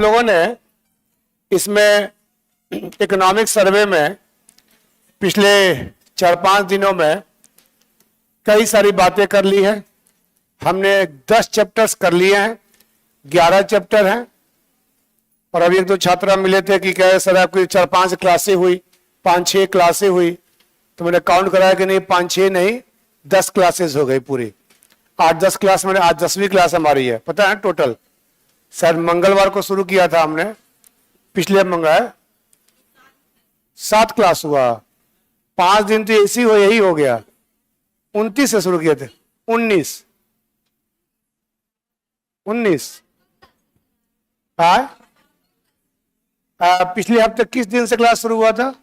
लोगों ने इसमें इकोनॉमिक सर्वे में पिछले 4-5 दिनों में कई सारी बातें कर ली हैं। हमने 10 चैप्टर्स कर लिए हैं, 11 चैप्टर हैं। और अभी एक दो छात्र मिले थे कि कहे सर आपकी 4-5 क्लासें हुई, 5-6 क्लासें हुई, तो मैंने काउंट कराया कि नहीं 5-6 नहीं 10 क्लासेस हो गई पूरी। 8-10 क्लास मैंने, आज 10वीं क्लास हमारी है, पता है टोटल। शायद मंगलवार को शुरू किया था हमने, पिछले मंगलवार 7 क्लास हुआ, 5 दिन तो ऐसी हो यही हो गया। 29 से शुरू किए थे, 19 पिछले हफ्ते किस दिन से क्लास शुरू हुआ था?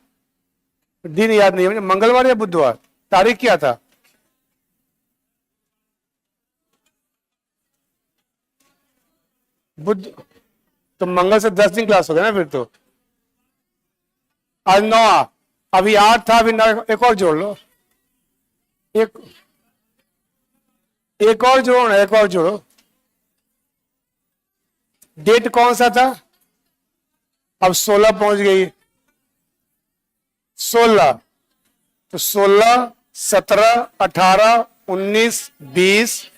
दिन याद नहीं है, मंगलवार या बुधवार, तारीख क्या था? बुध, तो मंगल से 10 दिन क्लास हो गया ना फिर तो। आज 9, अभी 8 था, अभी 9, एक और जोड़ लो, एक और जोड़ो ना, एक और जोड़ो। डेट कौन सा था? अब 16 पहुंच गई, 16 तो 16, 17, 18, 19, 20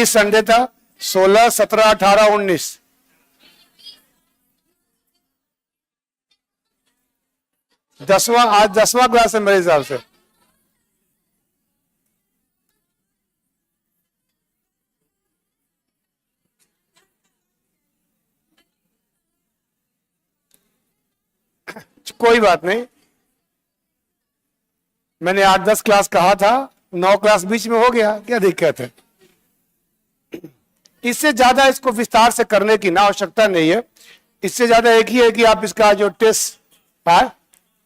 संडे था। 16, 17, 18, 19 10वां, आज 10वां क्लास है मेरे हिसाब से। कोई बात नहीं, मैंने 8-10 क्लास कहा था, 9 क्लास बीच में हो गया, क्या दिक्कत है? इससे ज्यादा इसको विस्तार से करने की ना आवश्यकता नहीं है। इससे ज्यादा एक ही है कि आप इसका जो टेस्ट है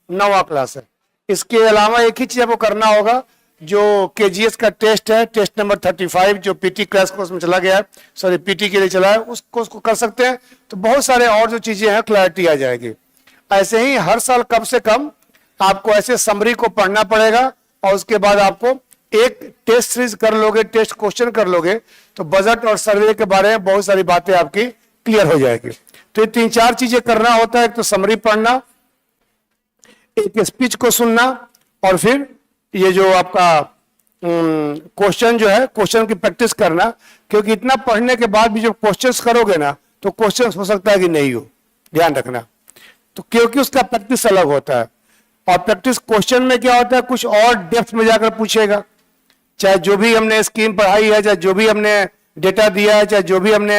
9वां क्लास है, इसके अलावा एक ही चीज आपको करना होगा, जो केजीएस का टेस्ट है, टेस्ट नंबर 35 जो पीटी क्लास कोर्स में चला गया है, सॉरी पीटी के लिए चला है, उसको कर सकते हैं। तो बहुत सारे और जो चीजें हैं क्लैरिटी आ जाएगी। ऐसे ही हर साल कम से कम आपको ऐसे समरी को पढ़ना पड़ेगा, और उसके बाद आपको एक टेस्ट सीरीज कर लोगे, टेस्ट क्वेश्चन कर लोगे, तो बजट और सर्वे के बारे में बहुत सारी बातें आपकी क्लियर हो जाएगी। तो ये 3-4 चीजें करना होता है, एक तो समरी पढ़ना, एक स्पीच को सुनना, और फिर ये जो आपका क्वेश्चन जो है, क्वेश्चन की प्रैक्टिस करना। क्योंकि इतना पढ़ने के बाद भी जब क्वेश्चंस करोगे ना, तो क्वेश्चन हो सकता है कि नहीं हो, ध्यान रखना। तो क्योंकि उसका प्रैक्टिस अलग होता है, और प्रैक्टिस क्वेश्चन में क्या होता है, कुछ और डेप्थ में जाकर पूछेगा। चाहे जो भी हमने स्कीम पढ़ाई है, चाहे जो भी हमने डेटा दिया है, चाहे जो भी हमने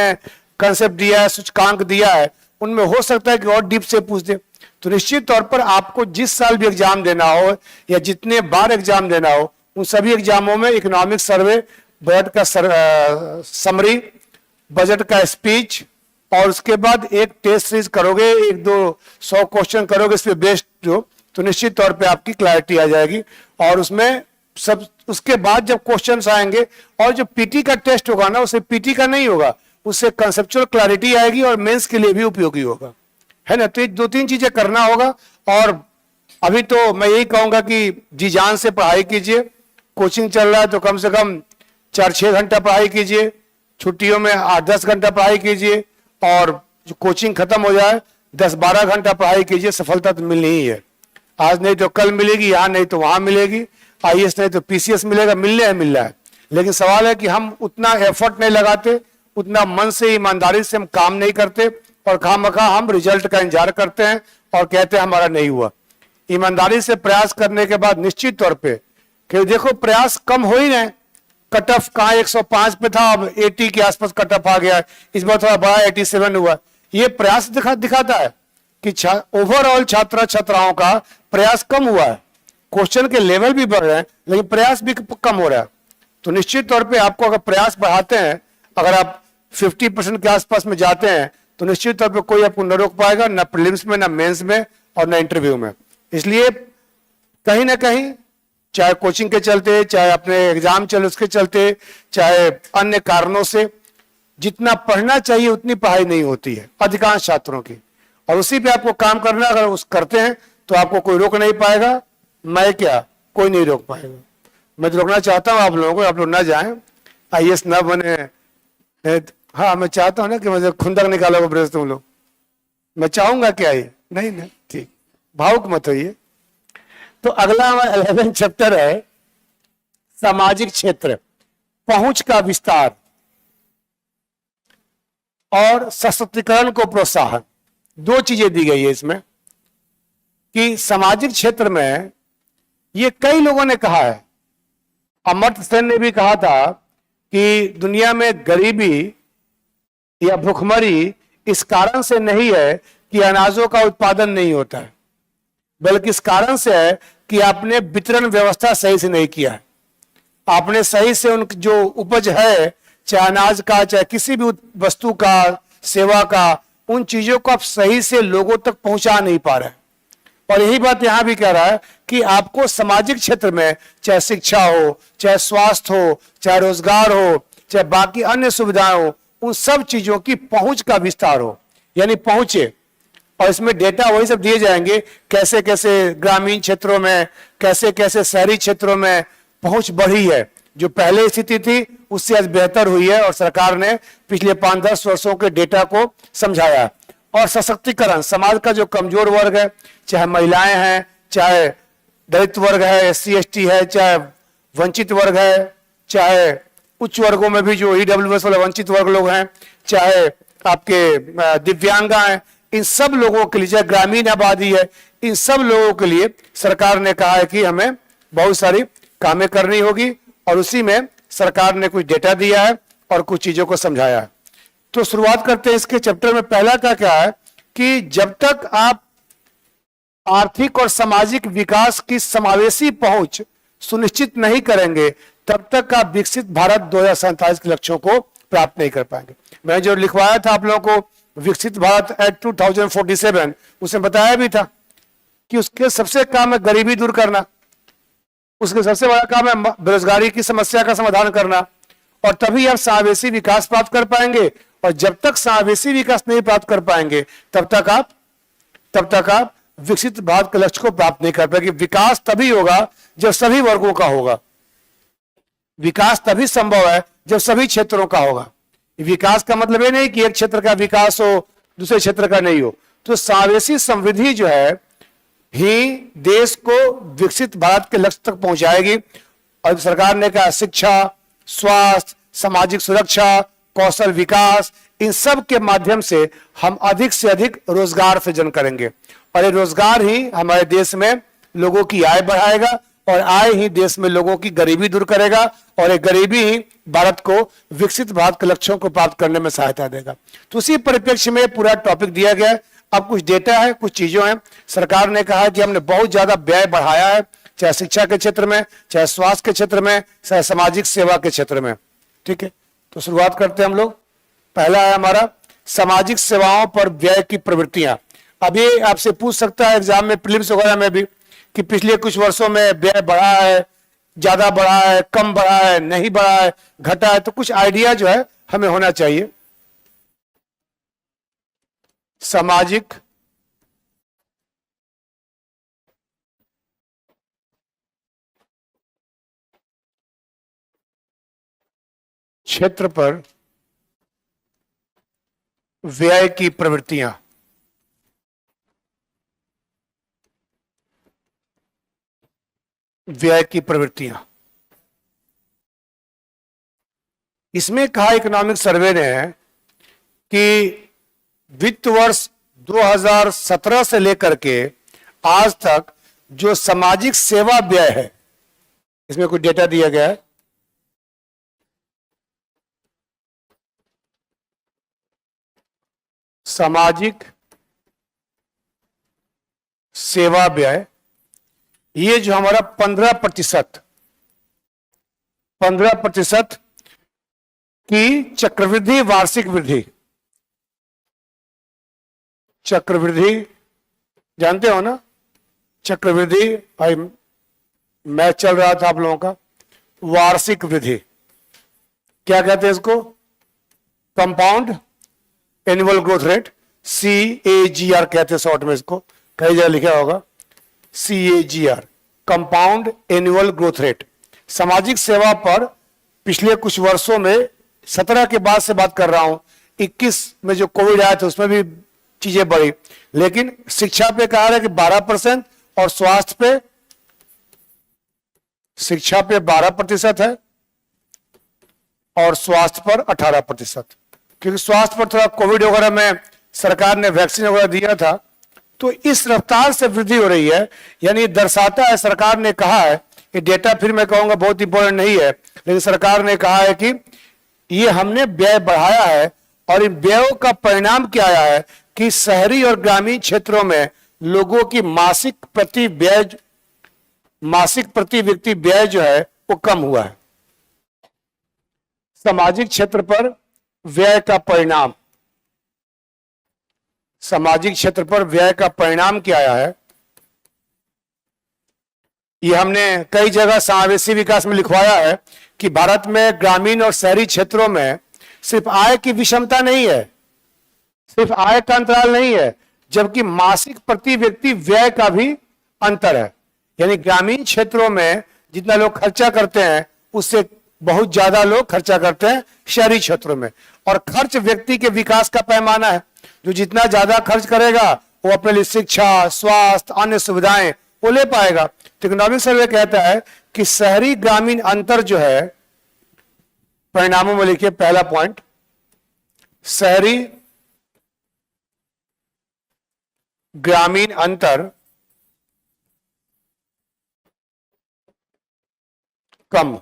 कंसेप्ट दिया है, सूचकांक दिया है, उनमें हो सकता है कि और डीप से पूछ दे। तो निश्चित तौर पर आपको जिस साल भी एग्जाम देना हो, या जितने बार एग्जाम देना हो, उन सभी एग्जामों में इकोनॉमिक सर्वे, बजट का समरी, बजट का स्पीच, और उसके बाद एक टेस्ट सीरीज करोगे, 100-200 क्वेश्चन करोगे इस पे बेस्ड जो, तो निश्चित तौर पे आपकी क्लैरिटी आ जाएगी। और उसमें सब, उसके बाद जब क्वेश्चंस आएंगे, और जो पीटी का टेस्ट होगा ना, उसे पीटी का नहीं होगा, उससे कंसेप्चुअल क्लैरिटी आएगी, और मेंस के लिए भी उपयोगी होगा, है ना। तो 2-3 चीजें करना होगा। और अभी तो मैं यही कहूंगा कि जी जान से पढ़ाई कीजिए। कोचिंग चल रहा है तो कम से कम 4-6 घंटा पढ़ाई कीजिए, छुट्टियों में 8-10 घंटा पढ़ाई कीजिए, और जो कोचिंग खत्म हो जाए 10-12 घंटा पढ़ाई कीजिए। सफलता तो मिलनी ही है, आज नहीं तो कल मिलेगी, यहाँ नहीं तो वहां मिलेगी, आईएएस नहीं तो पीसीएस मिलेगा, मिलना है। लेकिन सवाल है कि हम उतना एफर्ट नहीं लगाते, उतना मन से ईमानदारी से हम काम नहीं करते, और खामखा हम रिजल्ट का इंतजार करते हैं और कहते हैं हमारा नहीं हुआ। ईमानदारी से प्रयास करने के बाद निश्चित तौर पे, कि देखो प्रयास कम हो ही रहे, कट ऑफ कहाँ 105 पे था, अब 80 के आसपास कट ऑफ आ गया है, इस बार थोड़ा बड़ा 87 हुआ। ये प्रयास दिखाता है कि ओवरऑल छात्र छात्राओं का प्रयास कम हुआ है। क्वेश्चन के लेवल भी बढ़ रहे हैं, लेकिन प्रयास भी कम हो रहा है। तो निश्चित तौर पे आपको अगर प्रयास बढ़ाते हैं, अगर आप 50% के आसपास में जाते हैं, तो निश्चित तौर पे कोई आपको न रोक पाएगा, ना प्रीलिम्स में, ना मेंस में, और ना इंटरव्यू में। इसलिए कहीं ना कहीं, चाहे कोचिंग के चलते, चाहे अपने एग्जाम चले उसके चलते, चाहे अन्य कारणों से, जितना पढ़ना चाहिए उतनी पढ़ाई नहीं होती है अधिकांश छात्रों की, और उसी पे आपको काम करना। अगर उस करते हैं तो आपको कोई रोक नहीं पाएगा, मैं क्या, कोई नहीं रोक पाएगा। मैं तो रोकना चाहता हूं आप लोगों को, आप लोग ना जाएं, आईएएस ना बने, हाँ मैं चाहता हूं ना कि मुझे खुंदक निकालोगे ब्रज तुम लोग, मैं चाहूंगा क्या ये, नहीं ना, ठीक, भावुक मत होइए। तो अगला हमारा 11 चैप्टर है सामाजिक क्षेत्र, पहुंच का विस्तार और सशक्तिकरण को प्रोत्साहन। दो चीजें दी गई है इसमें कि सामाजिक क्षेत्र में ये कई लोगों ने कहा है, अमर्त्य सेन ने भी कहा था कि दुनिया में गरीबी या भुखमरी इस कारण से नहीं है कि अनाजों का उत्पादन नहीं होता है, बल्कि इस कारण से है कि आपने वितरण व्यवस्था सही से नहीं किया है। आपने सही से उन जो उपज है, चाहे अनाज का चाहे किसी भी वस्तु का, सेवा का, उन चीजों को आप सही से लोगों तक पहुंचा नहीं पा रहे हैं। और यही बात यहां भी कह रहा है कि आपको सामाजिक क्षेत्र में चाहे शिक्षा हो, चाहे स्वास्थ्य हो, चाहे रोजगार हो, चाहे बाकी अन्य सुविधाएं हो, उन सब चीजों की पहुंच का विस्तार हो, यानी पहुंचे। और इसमें डेटा वही सब दिए जाएंगे, कैसे कैसे ग्रामीण क्षेत्रों में, कैसे कैसे शहरी क्षेत्रों में पहुंच बढ़ी है। जो पहले स्थिति थी उससे आज बेहतर हुई है और सरकार ने पिछले 5-10 वर्षों के डेटा को समझाया। और सशक्तिकरण, समाज का जो कमजोर वर्ग है, चाहे महिलाएं हैं, चाहे दलित वर्ग है, SC ST है, चाहे वंचित वर्ग है, चाहे उच्च वर्गों में भी जो EWS वाले वंचित वर्ग लोग हैं, चाहे आपके दिव्यांगा हैं, इन सब लोगों के लिए, चाहे ग्रामीण आबादी है, इन सब लोगों के लिए सरकार ने कहा है कि हमें बहुत सारी कामें करनी होगी। और उसी में सरकार ने कुछ डेटा दिया है और कुछ चीजों को समझाया है। तो शुरुआत करते हैं इसके चैप्टर में। पहला का क्या है कि जब तक आप आर्थिक और सामाजिक विकास की समावेशी पहुंच सुनिश्चित नहीं करेंगे, तब तक आप विकसित भारत 2047 के लक्ष्यों को प्राप्त नहीं कर पाएंगे। मैं जो लिखवाया था आप लोगों को विकसित भारत एट 2047, उसमें बताया भी था कि उसके सबसे काम है गरीबी दूर करना, उसके सबसे बड़ा काम है बेरोजगारी की समस्या का समाधान करना, और तभी आप समावेशी विकास प्राप्त कर पाएंगे। और जब तक समावेशी विकास नहीं प्राप्त कर पाएंगे तब तक आप विकसित भारत के लक्ष्य को प्राप्त नहीं कर पाएंगे। विकास तभी होगा जब सभी वर्गों का होगा, विकास तभी संभव है जब सभी क्षेत्रों का होगा। विकास का मतलब ये नहीं कि एक क्षेत्र का विकास हो दूसरे क्षेत्र का नहीं हो। तो समावेशी समृद्धि जो है ही देश को विकसित भारत के लक्ष्य तक पहुंचाएगी। और सरकार ने कहा शिक्षा, स्वास्थ्य, सामाजिक सुरक्षा, कौशल विकास, इन सब के माध्यम से हम अधिक से अधिक रोजगार सृजन करेंगे। और ये रोजगार ही हमारे देश में लोगों की आय बढ़ाएगा, और आय ही देश में लोगों की गरीबी दूर करेगा, और ये गरीबी ही भारत को विकसित भारत के लक्ष्यों को प्राप्त करने में सहायता देगा। तो उसी परिप्रेक्ष्य में पूरा टॉपिक दिया गया है। अब कुछ डेटा है, कुछ चीजों हैं। सरकार ने कहा कि हमने बहुत ज्यादा व्यय बढ़ाया है, चाहे शिक्षा के क्षेत्र में, चाहे स्वास्थ्य के क्षेत्र में, चाहे सामाजिक सेवा के क्षेत्र में। ठीक है, तो शुरुआत करते हैं हम लोग। पहला है हमारा सामाजिक सेवाओं पर व्यय की प्रवृत्तियां। अब ये आपसे पूछ सकता है एग्जाम में, प्रीलिम्स वगैरह में भी, कि पिछले कुछ वर्षों में व्यय बढ़ा है, ज्यादा बढ़ा है, कम बढ़ा है, नहीं बढ़ा है, घटा है। तो कुछ आइडिया जो है हमें होना चाहिए। सामाजिक क्षेत्र पर व्यय की प्रवृत्तियां। व्यय की प्रवृत्तियां, इसमें कहा इकोनॉमिक सर्वे ने कि वित्त वर्ष 2017 से लेकर के आज तक जो सामाजिक सेवा व्यय है, इसमें कुछ डेटा दिया गया है। सामाजिक सेवा व्यय, ये जो हमारा 15% की चक्रवृद्धि, वार्षिक वृद्धि, चक्रवृद्धि जानते हो ना, चक्रवृद्धि, भाई मैच चल रहा था आप लोगों का, वार्षिक वृद्धि क्या कहते हैं इसको? Compound annual growth rate, CAGR कहते हैं शॉर्ट में इसको, कई जगह लिखा होगा CAGR, compound annual growth rate. सामाजिक सेवा पर पिछले कुछ वर्षों में 17 के बाद से बात कर रहा हूं, 21 में जो कोविड आया था उसमें भी चीजें बढ़ी, लेकिन शिक्षा पे कहा है कि 12% और स्वास्थ्य पे, शिक्षा पे 12% है और स्वास्थ्य पर 18%, क्योंकि स्वास्थ्य पर थोड़ा कोविड वगैरह में सरकार ने वैक्सीन वगैरह दिया था, तो इस रफ्तार से वृद्धि हो रही है। यानी दर्शाता है, सरकार ने कहा है, ये डेटा फिर मैं कहूंगा बहुत इंपॉर्टेंट नहीं है, लेकिन सरकार ने कहा है कि ये हमने व्यय बढ़ाया है और इन व्ययों का परिणाम क्या आया है कि शहरी और ग्रामीण क्षेत्रों में लोगों की मासिक प्रति व्यक्ति व्यय जो है वो कम हुआ है। सामाजिक क्षेत्र पर व्यय का परिणाम, सामाजिक क्षेत्र पर व्यय का परिणाम क्या आया है, ये हमने कई जगह समावेशी विकास में लिखवाया है कि भारत में ग्रामीण और शहरी क्षेत्रों में सिर्फ आय की विषमता नहीं है, सिर्फ आय का अंतराल नहीं है, जबकि मासिक प्रति व्यक्ति व्यय का भी अंतर है। यानी ग्रामीण क्षेत्रों में जितना लोग खर्चा करते हैं उससे बहुत ज्यादा लोग खर्चा करते हैं शहरी क्षेत्रों में, और खर्च व्यक्ति के विकास का पैमाना है। जो जितना ज्यादा खर्च करेगा वो अपने लिए शिक्षा, स्वास्थ्य, अन्य सुविधाएं वो ले पाएगा। तो इकोनॉमिक सर्वे कहता है कि शहरी ग्रामीण अंतर जो है, परिणामों में लिखिए पहला पॉइंट, शहरी ग्रामीण अंतर कम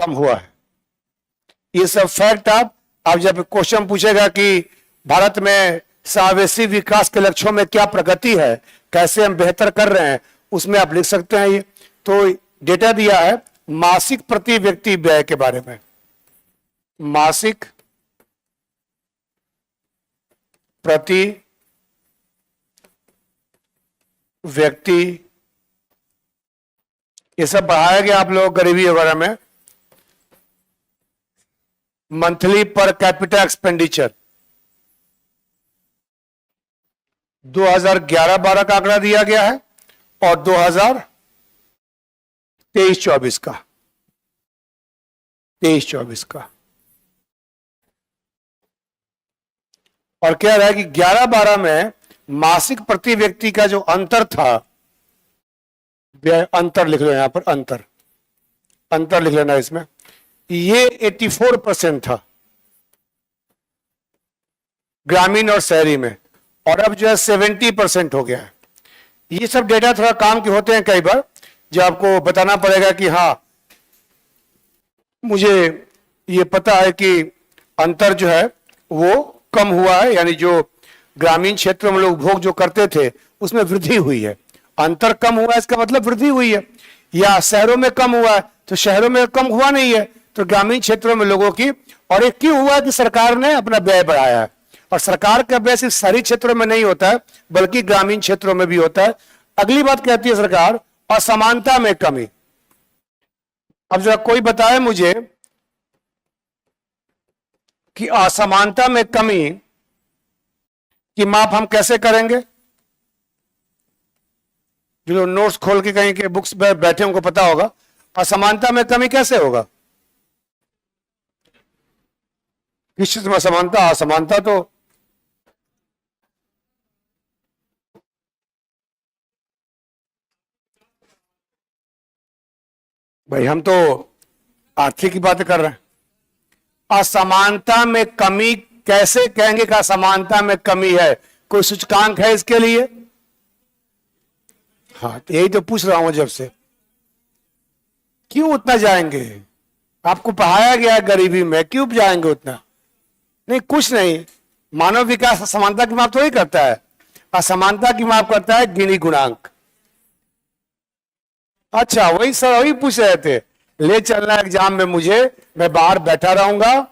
हुआ है। ये सब फैक्ट आप जब क्वेश्चन पूछेगा कि भारत में समावेशी विकास के लक्ष्यों में क्या प्रगति है, कैसे हम बेहतर कर रहे हैं, उसमें आप लिख सकते हैं। ये तो डेटा दिया है मासिक प्रति व्यक्ति व्यय के बारे में, मासिक प्रति व्यक्ति, ये सब बढ़ाया गया आप लोग गरीबी वगैरह में। मंथली पर कैपिटा एक्सपेंडिचर 2011-12 का आंकड़ा दिया गया है और 2023-24 का, 23-24 का, और कह रहा है कि 11-12 में मासिक प्रति व्यक्ति का जो अंतर था, अंतर लिख लो यहां पर, अंतर लिख लेना इसमें, ये 84% था ग्रामीण और शहरी में, और अब जो है 70% हो गया है। ये सब डेटा थोड़ा काम के होते हैं कई बार, जो आपको बताना पड़ेगा कि हाँ मुझे ये पता है कि अंतर जो है वो कम हुआ है, यानी जो ग्रामीण क्षेत्रों में लोग उपभोग जो करते थे उसमें वृद्धि हुई है। अंतर कम हुआ है इसका मतलब वृद्धि हुई है, या शहरों में कम हुआ है तो शहरों में कम हुआ नहीं है, तो ग्रामीण क्षेत्रों में लोगों की, और एक क्यों हुआ कि सरकार ने अपना व्यय बढ़ाया है, और सरकार का व्यय सिर्फ शहरी क्षेत्रों में नहीं होता है बल्कि ग्रामीण क्षेत्रों में भी होता है। अगली बात कहती है सरकार असमानता में कमी। अब जरा कोई बताए मुझे कि असमानता में कमी की माप हम कैसे करेंगे। जो लोग नोट्स खोल के कहीं के बुक्स में बैठे उनको पता होगा असमानता में कमी कैसे होगा। किस चीज में असमानता, असमानता तो भाई हम तो आर्थिक की बात कर रहे हैं। असमानता में कमी कैसे कहेंगे कि असमानता में कमी है, कोई सूचकांक है इसके लिए? हाँ तो यही तो पूछ रहा हूं जब से, क्यों उतना जाएंगे? आपको पढ़ाया गया है गरीबी में, क्यों जाएंगे उतना? नहीं, कुछ नहीं। मानव विकास असमानता की माप थोड़ी करता है, असमानता की माप करता है गिनी गुणांक। अच्छा वही सर वही पूछ रहे थे, ले चलना एग्जाम में मुझे, मैं बाहर बैठा रहूंगा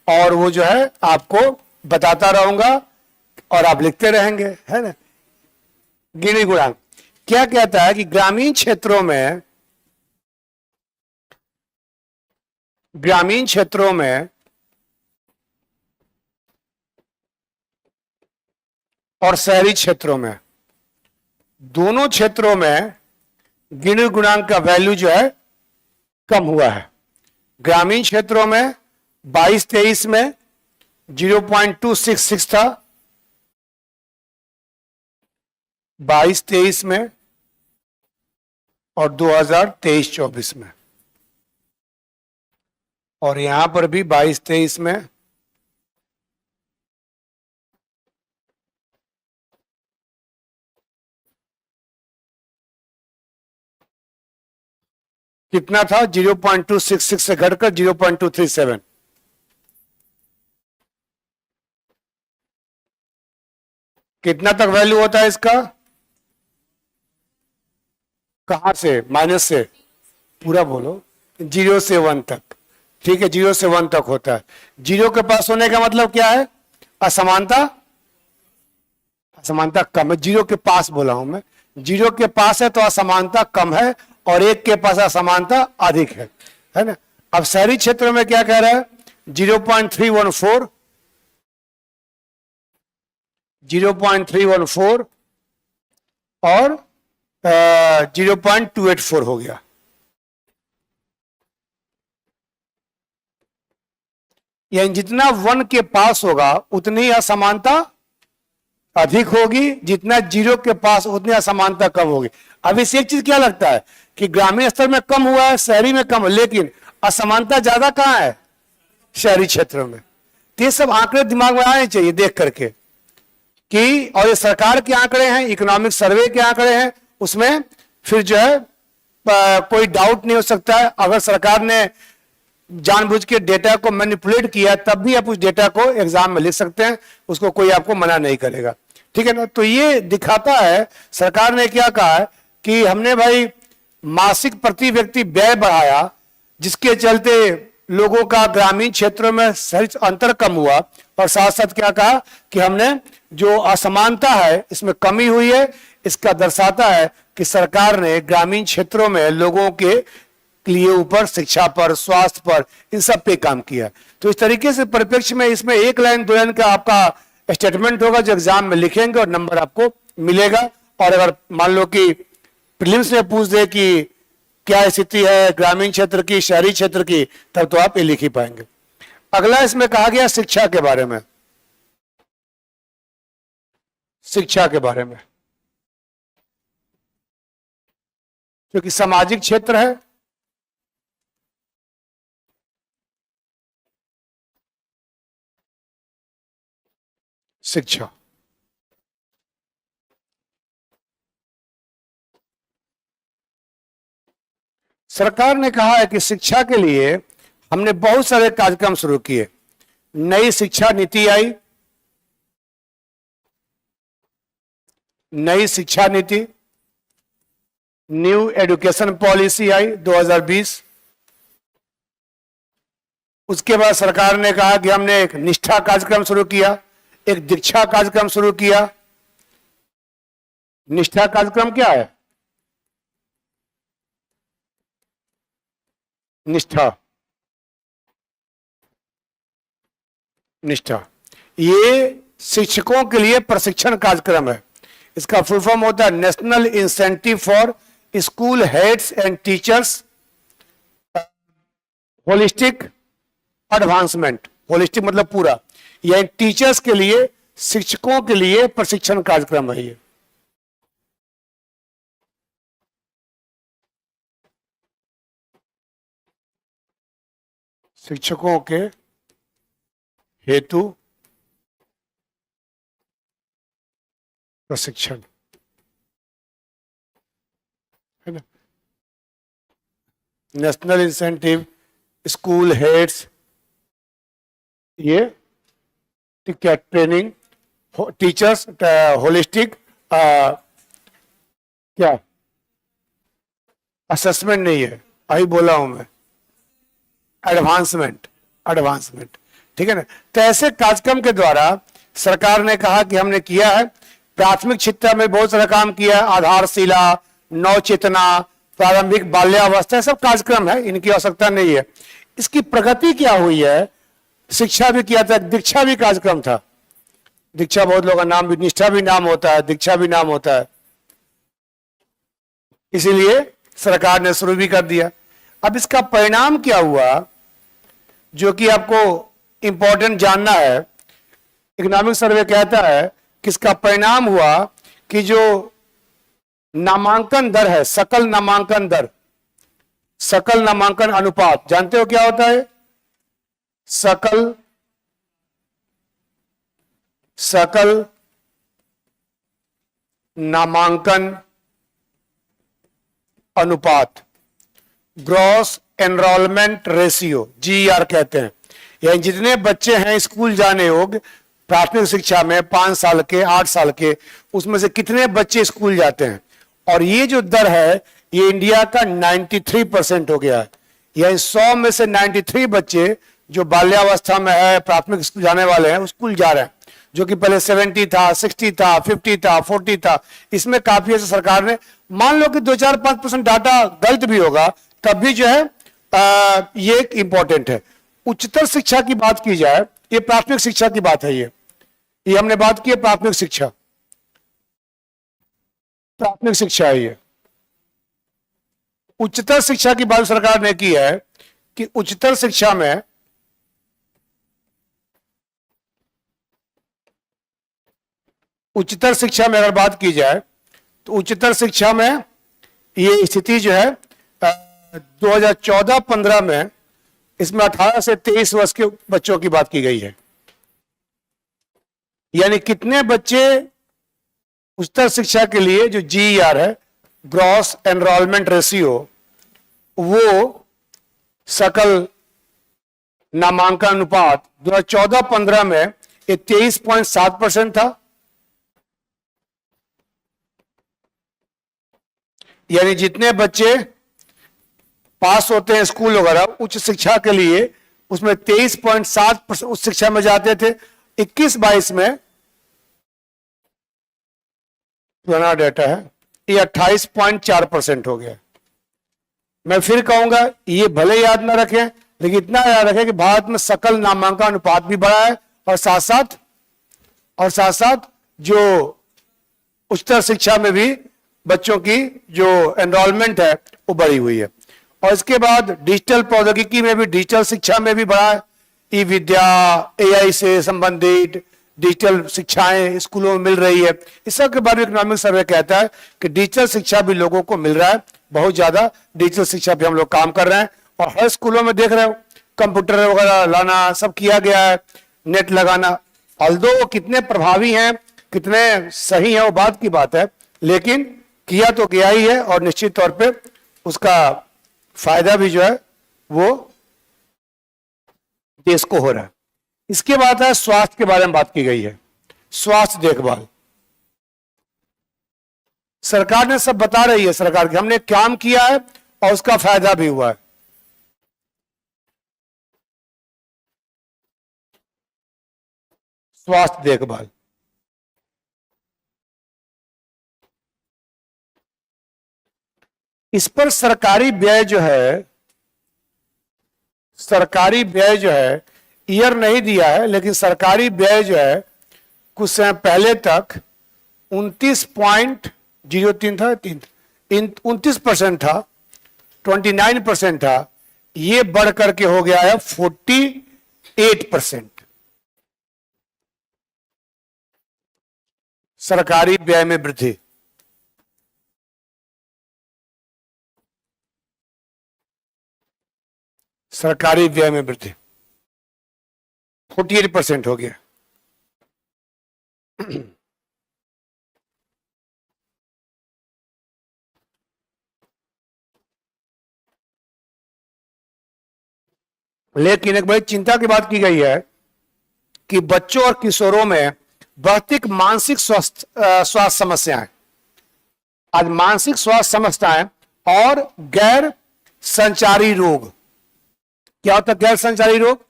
और वो जो है आपको बताता रहूंगा और आप लिखते रहेंगे, है ना। गिनी गुणांक क्या कहता है कि ग्रामीण क्षेत्रों में और शहरी क्षेत्रों में, दोनों क्षेत्रों में गिनी गुणांक का वैल्यू जो है कम हुआ है। ग्रामीण क्षेत्रों में 22-23 में 0.266 था, 22-23 में और 2023-24 में, और यहां पर भी 22-23 में कितना था, 0.266 से घटकर 0.237। कितना तक वैल्यू होता है इसका, कहां से, माइनस से, पूरा बोलो, 0 से 1 तक, ठीक है, 0 से 1 तक होता है। 0 के पास होने का मतलब क्या है, असमानता, असमानता कम है, 0 के पास बोला हूं मैं, 0 के पास है तो असमानता कम है, और 1 के पास असमानता अधिक है ना। अब शहरी क्षेत्र में क्या कह रहा है, 0.314, 0.314 और 0.284 हो गया। यानी जितना 1 के पास होगा उतनी असमानता अधिक होगी, जितना 0 के पास उतनी असमानता कम होगी। अब इस एक चीज क्या लगता है कि ग्रामीण स्तर में कम हुआ है, शहरी में कम, लेकिन असमानता ज्यादा कहां है, शहरी क्षेत्रों में। तो ये सब आंकड़े दिमाग में आने चाहिए देख करके कि, और ये सरकार के आंकड़े हैं, इकोनॉमिक सर्वे के आंकड़े हैं, उसमें फिर जो है कोई डाउट नहीं हो सकता है। अगर सरकार ने जानबूझ के डेटा को मैनिपुलेट किया तब भी आप उस डेटा को एग्जाम में लिख सकते हैं, उसको कोई आपको मना नहीं करेगा, ठीक है ना। तो ये दिखाता है सरकार ने क्या कहा है कि हमने भाई मासिक प्रति व्यक्ति व्यय बढ़ाया, जिसके चलते लोगों का ग्रामीण क्षेत्रों में अंतर कम हुआ, और साथ साथ क्या कहा कि हमने जो असमानता है इसमें कमी हुई है। इसका दर्शाता है कि सरकार ने ग्रामीण क्षेत्रों में लोगों के लिए ऊपर, शिक्षा पर, स्वास्थ्य पर, इन सब पे काम किया। तो इस तरीके से परिप्रेक्ष्य में इसमें 1 लाइन 2 लाइन का आपका स्टेटमेंट होगा जो एग्जाम में लिखेंगे और नंबर आपको मिलेगा। और अगर मान लो कि प्रीलिम्स में पूछ दे कि क्या स्थिति है ग्रामीण क्षेत्र की, शहरी क्षेत्र की, तब तो आप ये लिख ही पाएंगे। अगला इसमें कहा गया शिक्षा के बारे में, शिक्षा के बारे में, क्योंकि सामाजिक क्षेत्र है, शिक्षा। सरकार ने कहा है कि शिक्षा के लिए हमने बहुत सारे कार्यक्रम शुरू किए। नई शिक्षा नीति आई, नई शिक्षा नीति, न्यू एजुकेशन पॉलिसी आई 2020। उसके बाद सरकार ने कहा कि हमने एक निष्ठा कार्यक्रम शुरू किया, एक दीक्षा कार्यक्रम शुरू किया। निष्ठा कार्यक्रम क्या है, निष्ठा, निष्ठा ये शिक्षकों के लिए प्रशिक्षण कार्यक्रम है। इसका फुल फॉर्म होता है national incentive for school heads and teachers holistic advancement. Holistic मतलब पूरा, यह टीचर्स के लिए, शिक्षकों के लिए प्रशिक्षण कार्यक्रम है। ये शिक्षकों के हेतु प्रशिक्षण है ना। नेशनल इंसेंटिव स्कूल हेड्स, ये ठीक है, ट्रेनिंग टीचर्स, होलिस्टिक क्या असेसमेंट नहीं है, अभी बोला हूं मैं, एडवांसमेंट, एडवांसमेंट, ठीक है ना। तो ऐसे कार्यक्रम के द्वारा सरकार ने कहा कि हमने किया है। प्राथमिक शिक्षा में बहुत सारा काम किया है, आधारशिला, नवचेतना, प्रारंभिक बाल्यावस्था, सब कार्यक्रम है, इनकी आवश्यकता नहीं है। इसकी प्रगति क्या हुई है, शिक्षा भी किया था, दीक्षा भी कार्यक्रम था। दीक्षा बहुत लोगों का नाम भी, निष्ठा भी नाम होता है, दीक्षा भी नाम होता है, इसीलिए सरकार ने शुरू भी कर दिया। अब इसका परिणाम क्या हुआ जो कि आपको इंपॉर्टेंट जानना है। इकोनॉमिक सर्वे कहता है कि इसका परिणाम हुआ कि जो नामांकन दर है, सकल नामांकन दर, सकल नामांकन अनुपात, जानते हो क्या होता है? सकल नामांकन अनुपात, ग्रॉस एनरोलमेंट रेशियो, जीईआर कहते हैं। यानी जितने बच्चे हैं स्कूल जाने योग्य प्राथमिक शिक्षा में 5 साल के, 8 साल के, उसमें से कितने बच्चे स्कूल जाते हैं। और ये जो दर है ये इंडिया का 93% हो गया है। यानी 100 में से 93 बच्चे जो बाल्यावस्था में है, प्राथमिक स्कूल जाने वाले हैं, स्कूल जा रहे हैं, जो कि पहले 70 था, 60 था, 50 था, 40 था। इसमें काफी ऐसे सरकार ने, मान लो कि 2-4-5% डाटा गलत भी होगा, तब भी जो है ये एक इंपॉर्टेंट है। उच्चतर शिक्षा की बात की जाए, ये प्राथमिक शिक्षा की बात है, ये हमने बात की है प्राथमिक शिक्षा, प्राथमिक शिक्षा है ये। उच्चतर शिक्षा की बात सरकार ने की है कि उच्चतर शिक्षा में अगर बात की जाए तो उच्चतर शिक्षा में ये स्थिति जो है 2014-15 में इसमें 18 से 23 वर्ष के बच्चों की बात की गई है। यानी कितने बच्चे उच्चतर शिक्षा के लिए जो जीईआर है, ग्रॉस एनरोलमेंट रेशियो, वो सकल नामांकन अनुपात 2014-15 में ये 23.7% था। यानी जितने बच्चे पास होते हैं स्कूल वगैरह उच्च शिक्षा के लिए, उसमें 23.7% उच्च शिक्षा में जाते थे। 21-22 में पुराना डाटा है, ये 28.4% हो गया। मैं फिर कहूंगा, ये भले याद ना रखें, लेकिन इतना याद रखें कि भारत में सकल नामांकन अनुपात भी बढ़ा है और साथ साथ जो उच्चतर शिक्षा में भी बच्चों की जो एनरोलमेंट है वो बढ़ी हुई है। और इसके बाद डिजिटल प्रौद्योगिकी में भी, डिजिटल शिक्षा में भी बढ़ा है। ई विद्या, एआई से संबंधित डिजिटल शिक्षाएं स्कूलों में मिल रही है। इस सब के बारे में इकोनॉमिक सर्वे कहता है कि डिजिटल शिक्षा भी लोगों को मिल रहा है, बहुत ज्यादा डिजिटल शिक्षा पे हम लोग काम कर रहे हैं। और हर स्कूलों में देख रहे हो कंप्यूटर वगैरह लाना सब किया गया है, नेट लगाना। ऑल्दो कितने प्रभावी हैं, कितने सही हैं, वो बात की बात है, लेकिन किया तो गया ही है और निश्चित तौर पे उसका फायदा भी जो है वो देश को हो रहा है। इसके बाद है स्वास्थ्य के बारे में बात की गई है। स्वास्थ्य देखभाल सरकार ने सब बता रही है, सरकार की हमने काम किया है और उसका फायदा भी हुआ है। स्वास्थ्य देखभाल, इस पर सरकारी व्यय जो है ईयर नहीं दिया है, लेकिन सरकारी व्यय जो है कुछ समय पहले तक 29.03 था, 29% था, 29% था, ये बढ़ करके हो गया है 48%। सरकारी व्यय में वृद्धि, सरकारी व्यय में वृद्धि 48% हो गया। लेकिन एक बड़ी चिंता की बात की गई है कि बच्चों और किशोरों में बढ़ती मानसिक स्वास्थ्य समस्याएं, आज मानसिक स्वास्थ्य समस्याएं और गैर संचारी रोग। क्या होता है गैर संचारी रोग?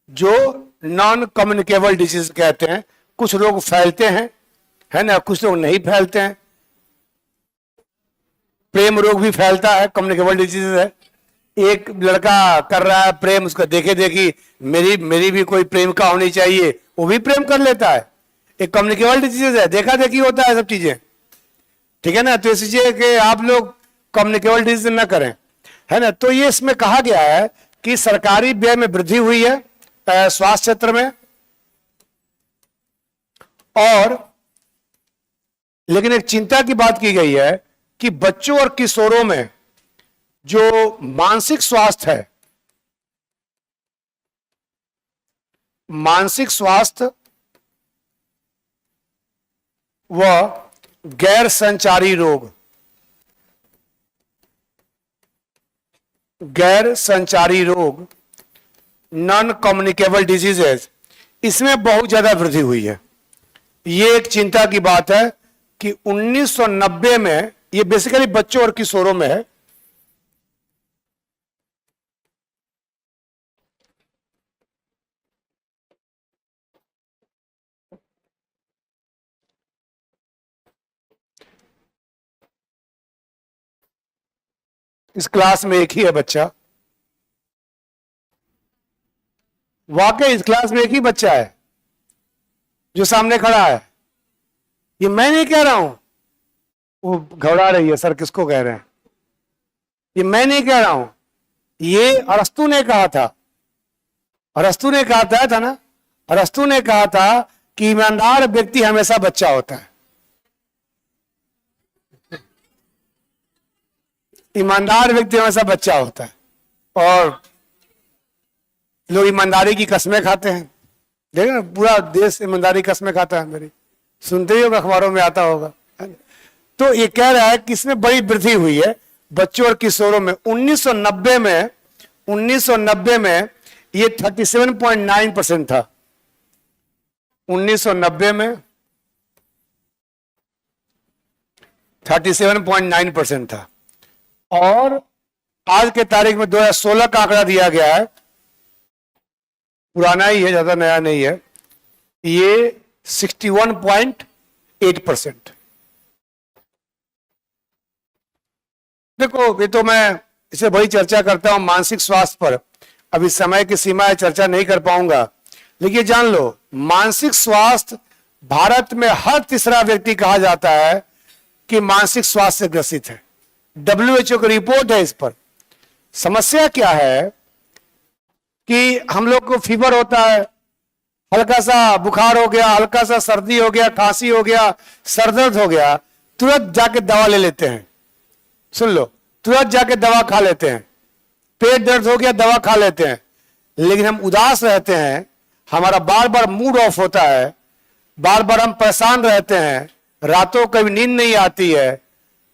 जो नॉन कम्युनिकेबल डिजीज कहते हैं। कुछ रोग फैलते हैं, है ना, कुछ लोग नहीं फैलते हैं। प्रेम रोग भी फैलता है, कम्युनिकेबल डिजीज है। एक लड़का कर रहा है प्रेम, उसका देखे देखी मेरी भी कोई प्रेम का होनी चाहिए, वो भी प्रेम कर लेता है, एक कम्युनिकेबल डिजीज है, देखा देखी होता है सब चीजें, ठीक है ना। तो इसलिए कि आप लोग कम्युनिकेबल डिजीज ना करें, है ना। तो ये इसमें कहा गया है कि सरकारी व्यय में वृद्धि हुई है स्वास्थ्य क्षेत्र में, और लेकिन एक चिंता की बात की गई है कि बच्चों और किशोरों में जो मानसिक स्वास्थ्य है, मानसिक स्वास्थ्य व गैर संचारी रोग, गैर संचारी रोग, नॉन कम्युनिकेबल डिजीजेज, इसमें बहुत ज्यादा वृद्धि हुई है। ये एक चिंता की बात है कि 1990 में, ये बेसिकली बच्चों और किशोरों में है, इस क्लास में एक ही है बच्चा, वाकई इस क्लास में एक ही बच्चा है जो सामने खड़ा है। ये मैं नहीं कह रहा हूं, वो घबरा रही है, सर किसको कह रहे हैं? ये मैं नहीं कह रहा हूं, ये अरस्तु ने कहा था। अरस्तु ने कहा था ना, अरस्तु ने कहा था कि ईमानदार व्यक्ति हमेशा बच्चा होता है। ईमानदार व्यक्ति हमेशा बच्चा होता है, और लोग ईमानदारी की कस्में खाते हैं। देखिए ना, पूरा देश ईमानदारी कस्में खाता है मेरी, सुनते ही होगा, अखबारों में आता होगा। तो ये कह रहा है कि इसमें बड़ी वृद्धि हुई है बच्चों और किशोरों में। 1990 में ये 37.9% था। 1990 में 37.9% था, और आज के तारीख में 2016 का आंकड़ा दिया गया है, पुराना ही है, ज्यादा नया नहीं है, ये 61.8%। देखो, ये तो मैं इसे बड़ी चर्चा करता हूं मानसिक स्वास्थ्य पर, अभी समय की सीमा है, चर्चा नहीं कर पाऊंगा, लेकिन जान लो मानसिक स्वास्थ्य भारत में हर तीसरा व्यक्ति कहा जाता है कि मानसिक स्वास्थ्य से ग्रसित है। WHO की रिपोर्ट है इस पर। समस्या क्या है कि हम लोग को फीवर होता है, हल्का सा बुखार हो गया, हल्का सा सर्दी हो गया, खांसी हो गया, सरदर्द हो गया, तुरंत जाके दवा ले लेते हैं। सुन लो, तुरंत जाके दवा खा लेते हैं। पेट दर्द हो गया, दवा खा लेते हैं। लेकिन हम उदास रहते हैं, हमारा बार बार मूड ऑफ होता है, बार बार हम परेशान रहते हैं, रातों कभी नींद नहीं आती है,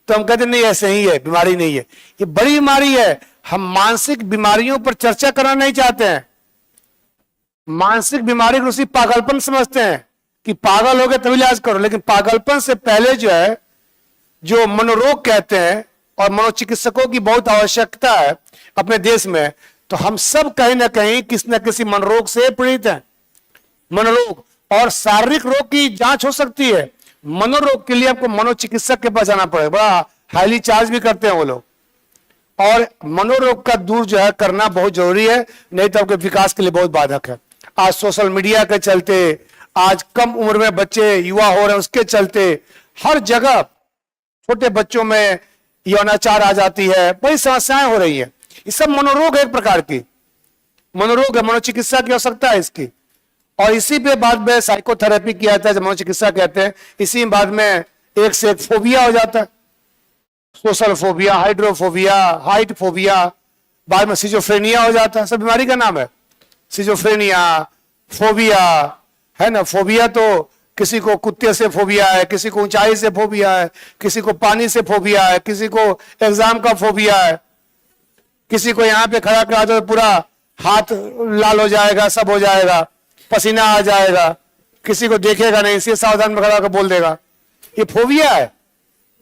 तो हम कहते नहीं ऐसे ही है, बीमारी नहीं है। ये बड़ी बीमारी है। हम मानसिक बीमारियों पर चर्चा करना नहीं चाहते हैं। मानसिक बीमारी को उसी पागलपन समझते हैं कि पागल हो गए तभी इलाज करो, लेकिन पागलपन से पहले जो है, जो मनोरोग कहते हैं, और मनोचिकित्सकों की बहुत आवश्यकता है अपने देश में, तो हम सब कहीं ना कहीं किसी न किसी मनोरोग से पीड़ित हैं। मनोरोग और शारीरिक रोग की जांच हो सकती है, मनोरोग के लिए आपको मनोचिकित्सक के पास जाना पड़ेगा, बड़ा हाईली चार्ज भी करते हैं वो लोग। और मनोरोग का दूर जो है करना बहुत जरूरी है, नहीं तो आपके विकास के लिए बहुत बाधक है। आज सोशल मीडिया के चलते, आज कम उम्र में बच्चे युवा हो रहे हैं, उसके चलते हर जगह छोटे बच्चों में यौनाचार आ जाती है, बड़ी समस्याएं हो रही है। ये सब मनोरोग है, एक प्रकार की मनोरोग है, मनोचिकित्सा की आवश्यकता है इसकी। और इसी पे बाद में साइकोथेरेपी किया जाता है, जब मनोचिकित्सा कहते हैं। इसी बाद में एक से एक फोबिया हो जाता है, social phobia, hydrophobia, height phobia, बाद में सिजोफ्रेनिया हो जाता है। सब बीमारी का नाम है, सिजोफ्रेनिया, फोबिया, है ना। फोबिया तो किसी को कुत्ते से फोबिया है, किसी को ऊंचाई से फोबिया है, किसी को पानी से फोबिया है, किसी को एग्जाम का फोबिया है, किसी को यहाँ पे खड़ा करा दो पूरा हाथ लाल हो जाएगा, सब हो जाएगा, पसीना आ जाएगा, किसी को देखेगा नहीं, इसे सावधान में खड़ा होकर बोल देगा। ये फोबिया है।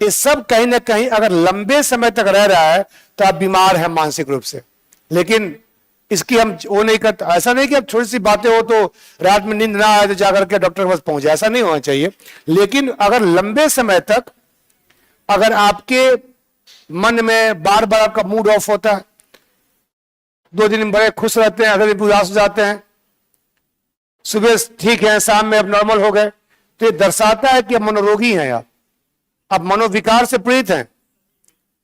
ये सब कहीं ना कहीं अगर लंबे समय तक रह रहा है तो आप बीमार हैं मानसिक रूप से। लेकिन इसकी हम वो नहीं करते। ऐसा नहीं कि अब छोटी सी बातें हो तो रात में नींद ना आए तो जाकर के डॉक्टर के पास पहुंचे, ऐसा नहीं होना चाहिए। लेकिन अगर लंबे समय तक अगर आपके मन में बार बार आपका मूड ऑफ होता है, 2 दिन बड़े खुश रहते हैं, अगले दिन उदास हो जाते हैं, सुबह ठीक है, शाम में अब नॉर्मल हो गए, तो ये दर्शाता है कि अब मनोरोगी हैं आप, अब मनोविकार से पीड़ित हैं।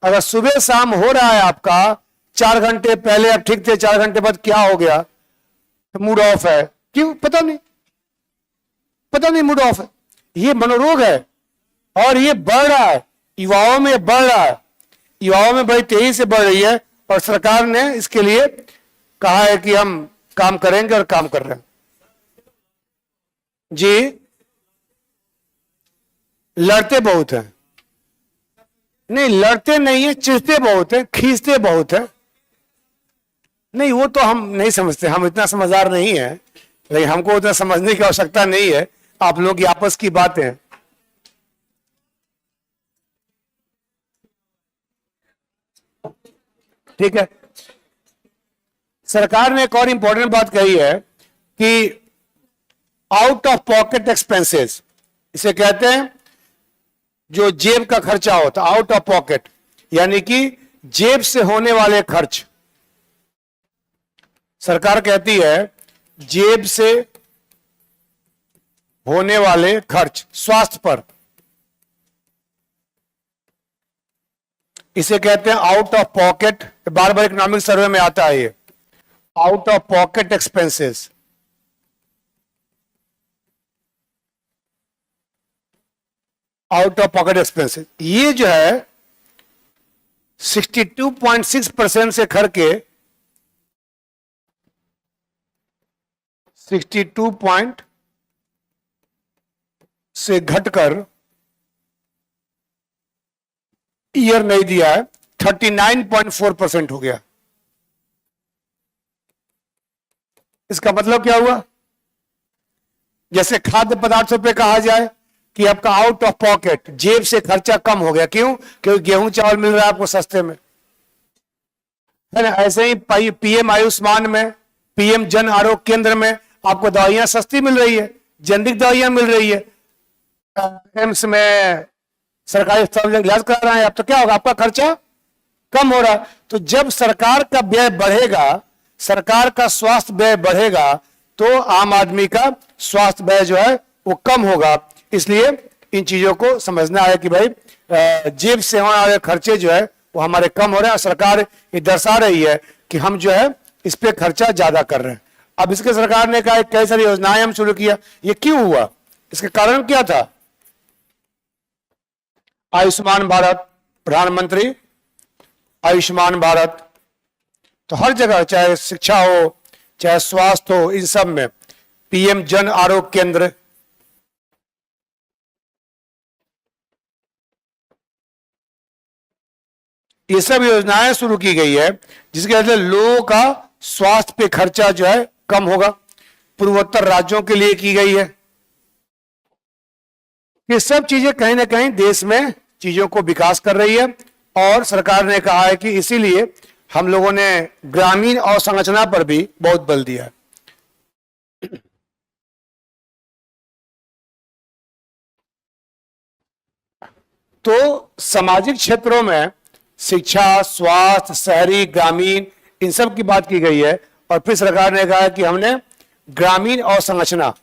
अगर सुबह शाम हो रहा है आपका 4 घंटे पहले आप ठीक थे, 4 घंटे बाद क्या हो गया, मूड ऑफ है, क्यों पता नहीं, पता नहीं मूड ऑफ है। ये मनोरोग है और ये बढ़ रहा है, युवाओं में बढ़ रहा है, युवाओं में बड़ी तेजी से बढ़ रही है और सरकार ने इसके लिए कहा है कि हम काम करेंगे और काम कर रहे हैं। जी, लड़ते बहुत हैं, नहीं लड़ते नहीं है, चिढ़ते बहुत है, खींचते बहुत है। नहीं वो तो हम नहीं समझते, हम इतना समझदार नहीं है, लेकिन हमको उतना समझने की आवश्यकता नहीं है, आप लोगों की आपस की बातें हैं। ठीक है, सरकार ने एक और इंपॉर्टेंट बात कही है कि आउट ऑफ पॉकेट एक्सपेंसेस, इसे कहते हैं जो जेब का खर्चा होता, आउट ऑफ पॉकेट, यानी कि जेब से होने वाले खर्च। सरकार कहती है जेब से होने वाले खर्च स्वास्थ्य पर, इसे कहते हैं out of pocket, bar bar economic survey में आता है ये, out of pocket expenses. Out of pocket expenses ये जो है 62.6% से खर के 62 पॉइंट से घटकर ईयर नहीं दिया है, 39.4% हो गया। इसका मतलब क्या हुआ, जैसे खाद्य पदार्थों पे कहा जाए कि आपका आउट ऑफ पॉकेट, जेब से खर्चा कम हो गया, क्यों, क्योंकि गेहूं चावल मिल रहा है आपको सस्ते में, है ना। ऐसे ही पीएम आयुष्मान में, पीएम जन आरोग्य केंद्र में आपको दवाइयां सस्ती मिल रही है, जेनरिक दवाइयां मिल रही है, एम्स में सरकारी अस्पताल में इलाज करा रहे हैं आप, तो क्या होगा, आपका खर्चा कम हो रहा है। तो जब सरकार का व्यय बढ़ेगा, सरकार का स्वास्थ्य व्यय बढ़ेगा, तो आम आदमी का स्वास्थ्य व्यय जो है वो कम होगा। इसलिए इन चीजों को समझना है कि भाई जेब से होने वाले खर्चे जो है वो हमारे कम हो रहे हैं, और सरकार ये दर्शा रही है कि हम जो है इस पे खर्चा ज्यादा कर रहे हैं। अब इसके सरकार ने कहा कई सारी योजनाएं हम शुरू किया, ये क्यों हुआ, इसके कारण क्या था, आयुष्मान भारत, प्रधानमंत्री आयुष्मान भारत, तो हर जगह चाहे शिक्षा हो चाहे स्वास्थ्य हो, इन सब में पीएम जन आरोग्य केंद्र, ये सब योजनाएं शुरू की गई है जिसके वजह से लोगों का स्वास्थ्य पे खर्चा जो है कम होगा। पूर्वोत्तर राज्यों के लिए की गई है। ये सब चीजें कहीं ना कहीं देश में चीजों को विकास कर रही है, और सरकार ने कहा है कि इसीलिए हम लोगों ने ग्रामीण अवसंरचना पर भी बहुत बल दिया है। तो सामाजिक क्षेत्रों में शिक्षा, स्वास्थ्य, शहरी, ग्रामीण, इन सब की बात की गई है, और फिर सरकार ने कहा कि हमने ग्रामीण अवसंरचना,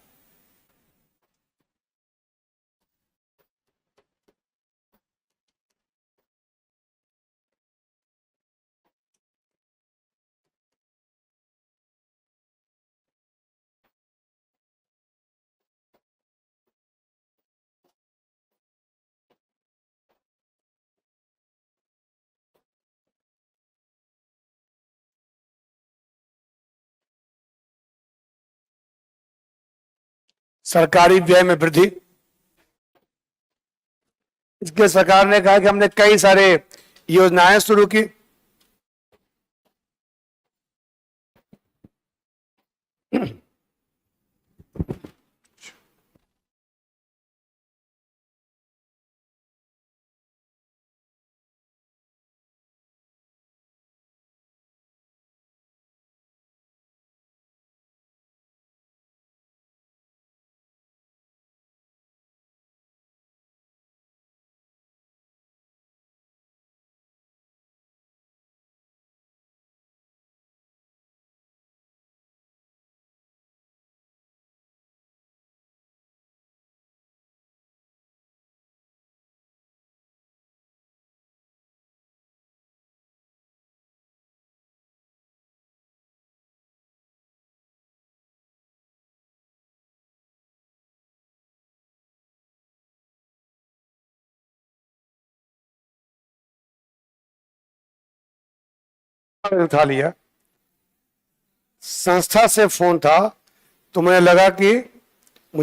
सरकारी व्यय में वृद्धि, इसके सरकार ने कहा कि हमने कई सारे योजनाएं शुरू की। उठा लिया, संस्था से फोन था, तो मुझे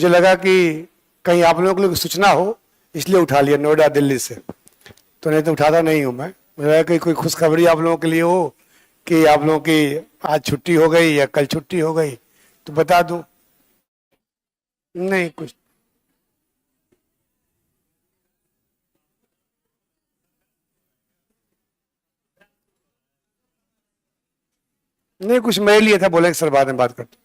लगा कि कहीं आप लोगों के लिए सूचना हो, इसलिए उठा लिया, नोएडा दिल्ली से। तो नहीं तो उठाता नहीं हूं मैं। मुझे लगा कि कोई खुशखबरी आप लोगों के लिए हो कि आप लोगों की आज छुट्टी हो गई या कल छुट्टी हो गई, तो बता दूं। नहीं कुछ नहीं, कुछ मेरे लिए था, बोले सर बाद में बात करते।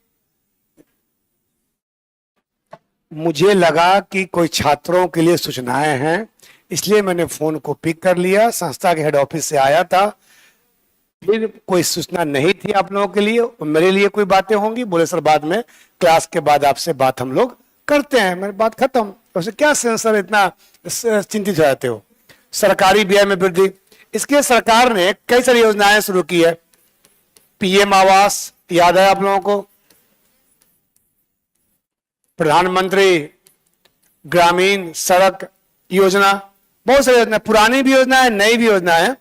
मुझे लगा कि कोई छात्रों के लिए सूचनाएं हैं, इसलिए मैंने फोन को पिक कर लिया। संस्था के हेड ऑफिस से आया था, फिर कोई सूचना नहीं थी आप लोगों के लिए, मेरे लिए कोई बातें होंगी। बोले सर बाद में क्लास के बाद आपसे बात हम लोग करते हैं। मेरी बात खत्म। वैसे क्या सर इतना चिंतित हो जाते हो? सरकारी व्यय में वृद्धि, इसके सरकार ने कई सारी योजनाएं शुरू की है। पीएम आवास याद है आप लोगों को, प्रधानमंत्री ग्रामीण सड़क योजना, बहुत सारी योजना, पुरानी भी योजना है, नई भी योजना है।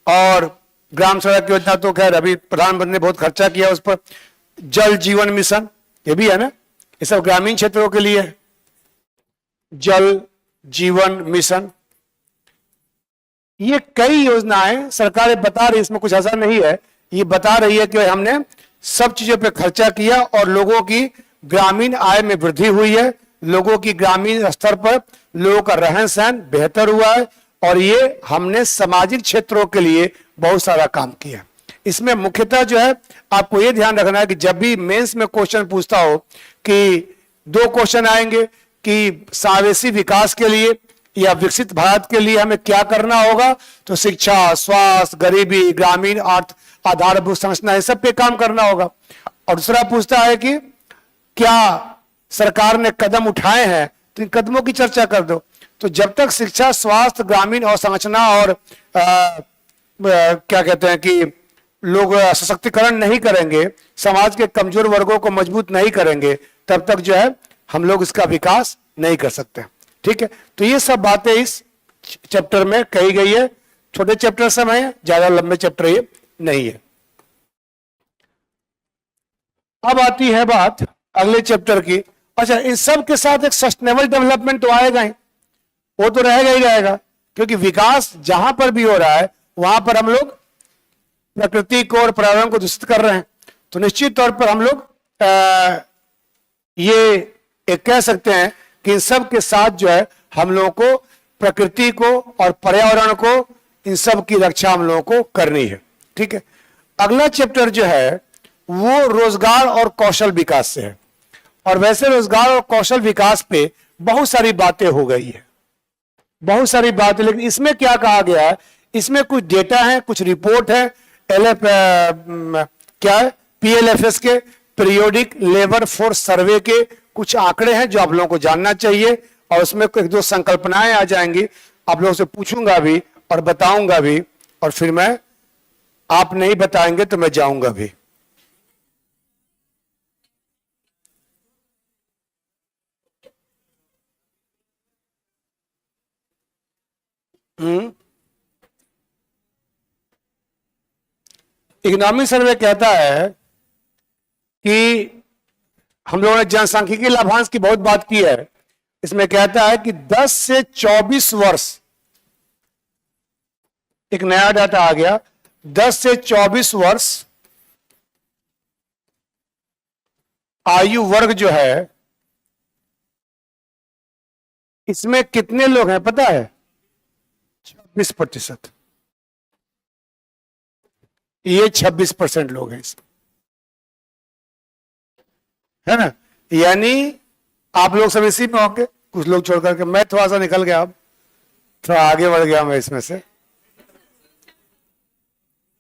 और ग्राम सड़क योजना तो खैर अभी प्रधानमंत्री ने बहुत खर्चा किया उस पर। जल जीवन मिशन ये भी है ना, ये सब ग्रामीण क्षेत्रों के लिए है। जल जीवन मिशन, ये कई योजनाएं सरकारें बता रही, इसमें कुछ ऐसा नहीं है, ये बता रही है कि हमने सब चीजों पे खर्चा किया और लोगों की ग्रामीण आय में वृद्धि हुई है, लोगों की ग्रामीण स्तर पर लोगों का रहन सहन बेहतर हुआ है, और ये हमने सामाजिक क्षेत्रों के लिए बहुत सारा काम किया। इसमें मुख्यतः जो है आपको ये ध्यान रखना है कि जब भी मेंस में क्वेश्चन पूछता हो कि दो क्वेश्चन आएंगे कि समावेशी विकास के लिए या विकसित भारत के लिए हमें क्या करना होगा, तो शिक्षा, स्वास्थ्य, गरीबी, ग्रामीण अर्थ, आधारभूत संरचना, ये सब पे काम करना होगा। और दूसरा पूछता है कि क्या सरकार ने कदम उठाए हैं, तो इन कदमों की चर्चा कर दो। तो जब तक शिक्षा, स्वास्थ्य, ग्रामीण और संरचना और क्या कहते हैं कि लोग सशक्तिकरण नहीं करेंगे, समाज के कमजोर वर्गों को मजबूत नहीं करेंगे, तब तक जो है हम लोग इसका विकास नहीं कर सकते। ठीक है, तो ये सब बातें इस चैप्टर में कही गई है। छोटे चैप्टर सब हैं, ज्यादा लंबे चैप्टर ये नहीं है। अब आती है बात अगले चैप्टर की। अच्छा, इन सब के साथ एक सस्टेनेबल डेवलपमेंट तो आएगा ही, वो तो रहेगा ही रहेगा, क्योंकि विकास जहां पर भी हो रहा है वहां पर हम लोग प्रकृति को और पर्यावरण को दूषित कर रहे हैं। तो निश्चित तौर पर हम लोग ये एक कह सकते हैं कि इन सब के साथ जो है हम लोगों को प्रकृति को और पर्यावरण को, इन सब की रक्षा हम लोगों को करनी है। ठीक है, अगला चैप्टर जो है वो रोजगार और कौशल विकास से है। और वैसे रोजगार और कौशल विकास पे बहुत सारी बातें हो गई है, बहुत सारी बातें, लेकिन इसमें क्या कहा गया है, इसमें कुछ डेटा है, कुछ रिपोर्ट है, क्या है, PLFS के पीरियोडिक लेबर फोर्स सर्वे के कुछ आंकड़े हैं जो आप लोगों को जानना चाहिए। और उसमें एक दो संकल्पनाएं आ जाएंगी, आप लोगों से पूछूंगा भी और बताऊंगा भी, और फिर मैं, आप नहीं बताएंगे तो मैं जाऊंगा भी। इकोनॉमिक सर्वे कहता है कि हम लोगों ने जनसांख्यिकीय लाभांश की बहुत बात की है। इसमें कहता है कि 10 से 24 वर्ष, एक नया डाटा आ गया, 10 से 24 वर्ष आयु वर्ग जो है, इसमें कितने लोग हैं पता है? 26%। ये 26% लोग हैं इसमें, है ना। यानी आप लोग सब इसी में होंगे, कुछ लोग छोड़ करके। मैं थोड़ा सा निकल गया, अब थोड़ा आगे बढ़ गया मैं इसमें से।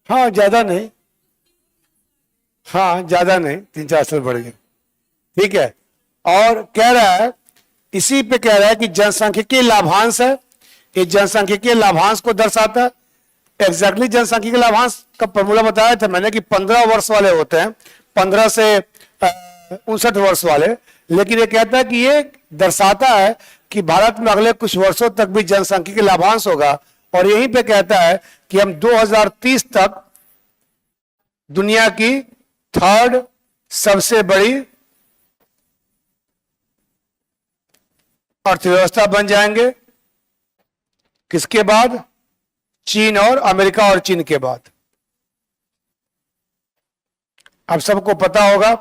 हाँ ज्यादा नहीं, हाँ ज्यादा नहीं, 3-4 साल बढ़ गए। ठीक है, और कह रहा है, इसी पे कह रहा है कि जनसांख्यिकीय लाभांश है, ये जनसांख्यिकीय लाभांश को दर्शाता है। एग्जैक्टली जनसांख्यिकीय लाभांश का फॉर्मूला बताया था मैंने कि 15 वर्ष वाले होते हैं, 15 से 59 वर्ष वाले। लेकिन ये कहता है कि ये दर्शाता है कि भारत में अगले कुछ वर्षों तक भी जनसांख्यिकीय लाभांश होगा। और यहीं पे कहता है कि हम 2030 तक दुनिया की थर्ड सबसे बड़ी अर्थव्यवस्था बन जाएंगे। किसके बाद? चीन और अमेरिका, और चीन के बाद। अब सबको पता होगा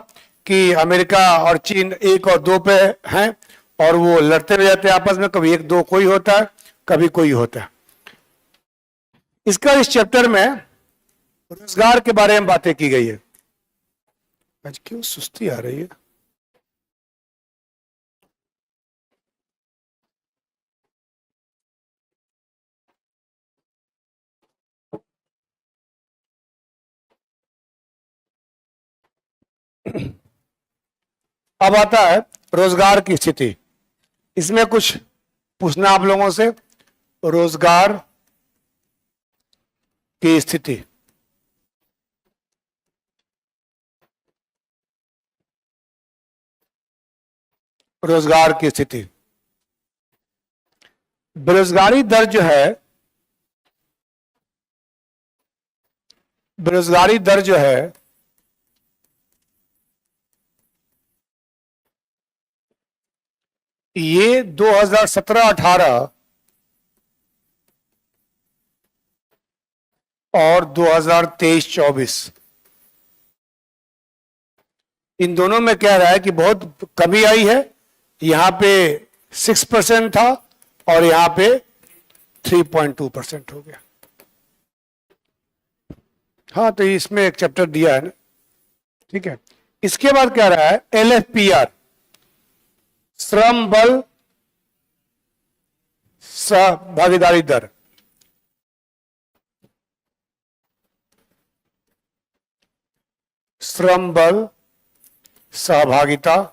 कि अमेरिका और चीन 1 और 2 पे हैं, और वो लड़ते रहते हैं आपस में, कभी 1 2 कोई होता है, कभी कोई होता है। इसका इस चैप्टर में रोजगार के बारे में बातें की गई है। आज क्यों सुस्ती आ रही है? अब आता है रोजगार की स्थिति। इसमें कुछ पूछना आप लोगों से, रोजगार की स्थिति। रोजगार की स्थिति, बेरोजगारी दर जो है, बेरोजगारी दर जो है ये 2017-18 और 2023-24 इन दोनों में कह रहा है कि बहुत कमी आई है। यहां पे 6% था और यहां पे 3.2% हो गया। हाँ, तो इसमें एक चैप्टर दिया है ना, ठीक है। इसके बाद कह रहा है LFPR, श्रम बल सहभागीदारी दर। श्रम बल सहभागिता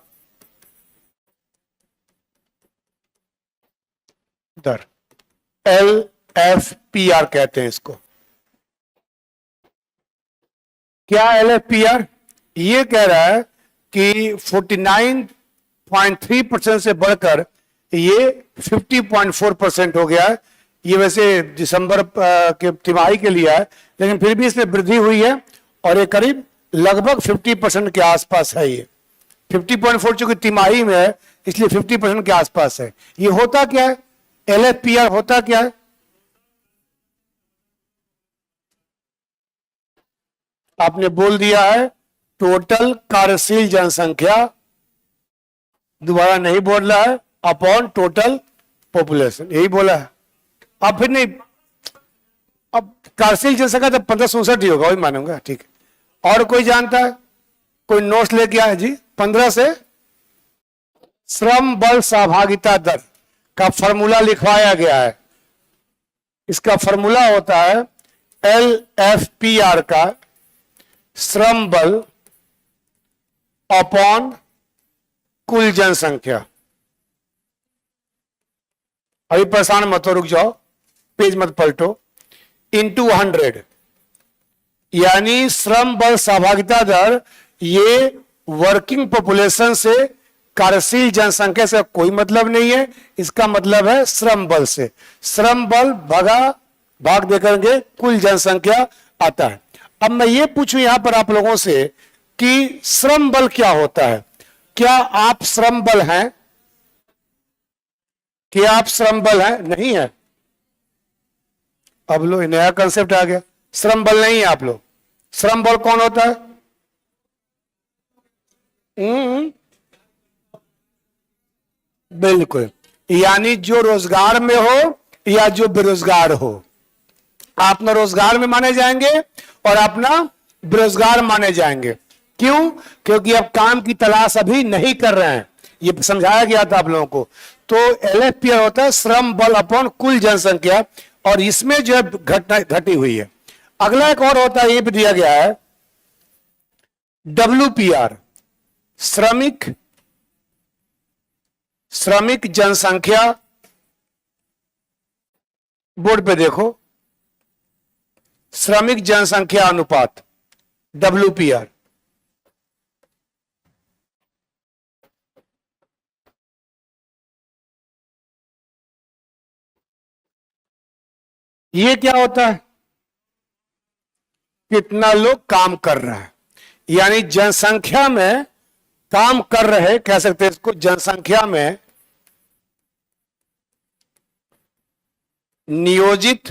दर, LFPR कहते हैं इसको। क्या LFPR? ये कह रहा है कि 49.3% से बढ़कर ये 50.4% हो गया है। ये वैसे दिसंबर के तिमाही के लिए है, लेकिन फिर भी इसमें वृद्धि हुई है, और ये करीब लगभग 50% के आसपास है। ये 50.4 चूंकि तिमाही में है, इसलिए 50% के आसपास है। ये होता क्या है? LFPR होता क्या है? आपने बोल दिया है, टोटल कार्यशील जनसंख्या, दोबारा नहीं बोल रहा है, अपॉन टोटल पॉपुलेशन, यही बोला है। अब फिर नहीं, अब कार्यशील जनसंख्या तो 1567 ही होगा, वही मानूंगा, ठीक है। और कोई जानता है? कोई नोट्स लेके आए जी? 15 से श्रम बल सहभागिता दर का फॉर्मूला लिखवाया गया है। इसका फॉर्मूला होता है LFPR का श्रम बल अपॉन कुल जनसंख्या। अभी परेशान मत हो, रुक जाओ, पेज मत पलटो। इंटू 100, यानी श्रम बल सहभागिता दर ये वर्किंग पॉपुलेशन से, कार्यशील जनसंख्या से कोई मतलब नहीं है। इसका मतलब है श्रम बल से। श्रम बल भाग देकर कुल जनसंख्या आता है। अब मैं ये पूछूं यहां पर आप लोगों से कि श्रम बल क्या होता है? क्या आप श्रम बल हैं? क्या आप श्रम बल हैं? नहीं है। अब लो, नया कंसेप्ट आ गया, श्रम बल नहीं है आप लोग। श्रम बल कौन होता है? बिल्कुल, यानी जो रोजगार में हो या जो बेरोजगार हो। आप ना रोजगार में माने जाएंगे और आप ना बेरोजगार माने जाएंगे। क्यों? क्योंकि अब काम की तलाश अभी नहीं कर रहे हैं, ये समझाया गया था आप लोगों को। तो LFPR होता है श्रम बल अपॉन कुल जनसंख्या, और इसमें जो है घटी हुई है। अगला एक और होता है, ये भी दिया गया है WPR, श्रमिक जनसंख्या। बोर्ड पे देखो, श्रमिक जनसंख्या अनुपात, WPR। ये क्या होता है? कितना लोग काम कर रहे हैं, यानी जनसंख्या में काम कर रहे, कह सकते हैं इसको, जनसंख्या में नियोजित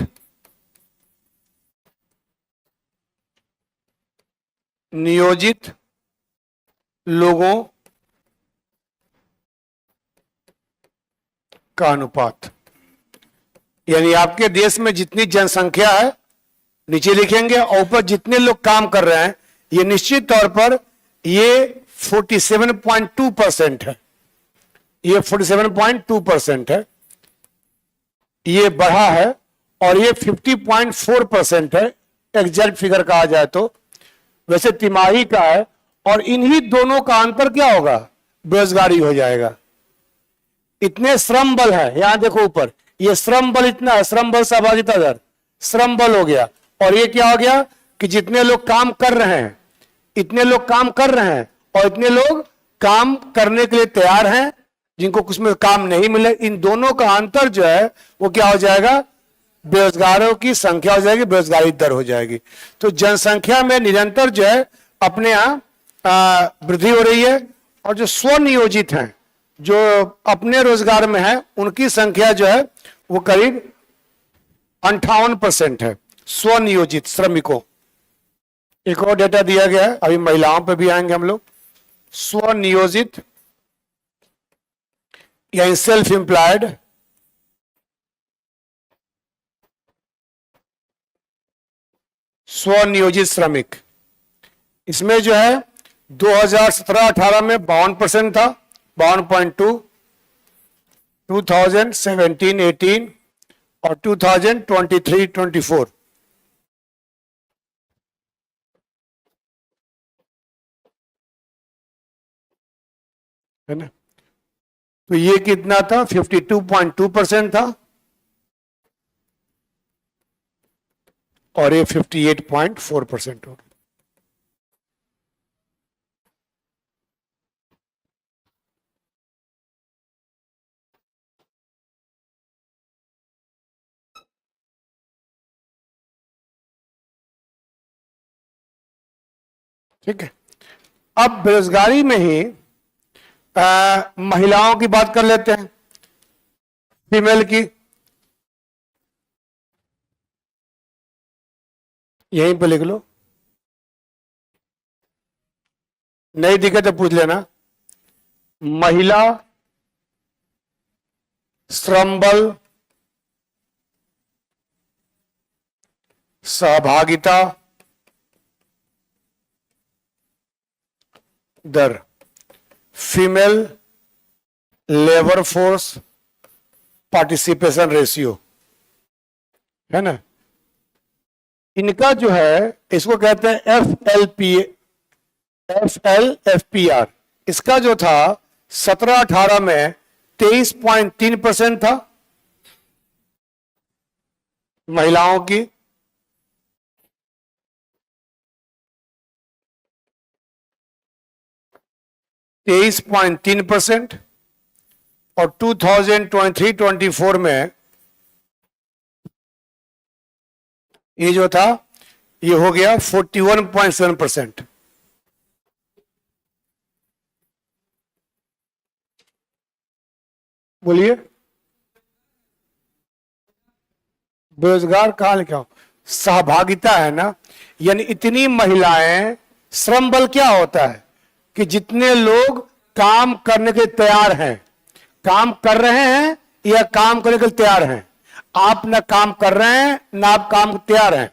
लोगों का अनुपात, यानी आपके देश में जितनी जनसंख्या है नीचे लिखेंगे और ऊपर जितने लोग काम कर रहे हैं, ये निश्चित तौर पर ये 47.2% है, ये 47.2% है, ये बढ़ा है, और ये 50.4% है एग्जैक्ट फिगर कहा जाए तो, वैसे तिमाही का है, और इन्हीं दोनों का अंतर क्या होगा, बेरोजगारी हो जाएगा। इतने श्रम बल है, यहां देखो ऊपर, ये श्रम बल इतना है, श्रम बल सहभागिता दर, श्रम बल हो गया, और ये क्या हो गया कि जितने लोग काम कर रहे हैं, इतने लोग काम कर रहे हैं, और इतने लोग काम करने के लिए तैयार हैं जिनको कुछ में काम नहीं मिले, इन दोनों का अंतर जो है वो क्या हो जाएगा, बेरोजगारों की संख्या हो जाएगी, बेरोजगारी दर हो जाएगी। तो जनसंख्या में निरंतर जो है अपने यहां वृद्धि हो रही है, और जो स्वनियोजित हैं, जो अपने रोजगार में है, उनकी संख्या जो है वो करीब 58% है, स्वनियोजित श्रमिकों। एक और डेटा दिया गया है, अभी महिलाओं पे भी आएंगे हम लोग। स्वनियोजित या सेल्फ एम्प्लॉयड स्वनियोजित श्रमिक, इसमें जो है 2017-18 में 52% था, 52.2, 2017-18 और 2023-24 है ना, तो ये कितना था, 52.2% था, और ये 58.4% हो गया। ठीक है, अब बेरोजगारी में ही महिलाओं की बात कर लेते हैं, फीमेल की, यहीं पे लिख लो, नहीं दिखे तो पूछ लेना। महिला श्रम बल सहभागिता दर, female labour force participation ratio, है ना, इनका जो है इसको कहते हैं FLFPR। इसका जो था 17-18 में 23.3% था महिलाओं की, %23.3%, और 2023-24 में ये जो था ये हो गया 41.7%। बोलिए, बेरोजगार कहां लिखा हो, सहभागिता है ना, यानी इतनी महिलाएं, श्रम बल क्या होता है कि जितने लोग काम करने के तैयार हैं, काम कर रहे हैं या काम करने के लिए तैयार हैं, आप ना काम कर रहे हैं ना आप काम तैयार हैं,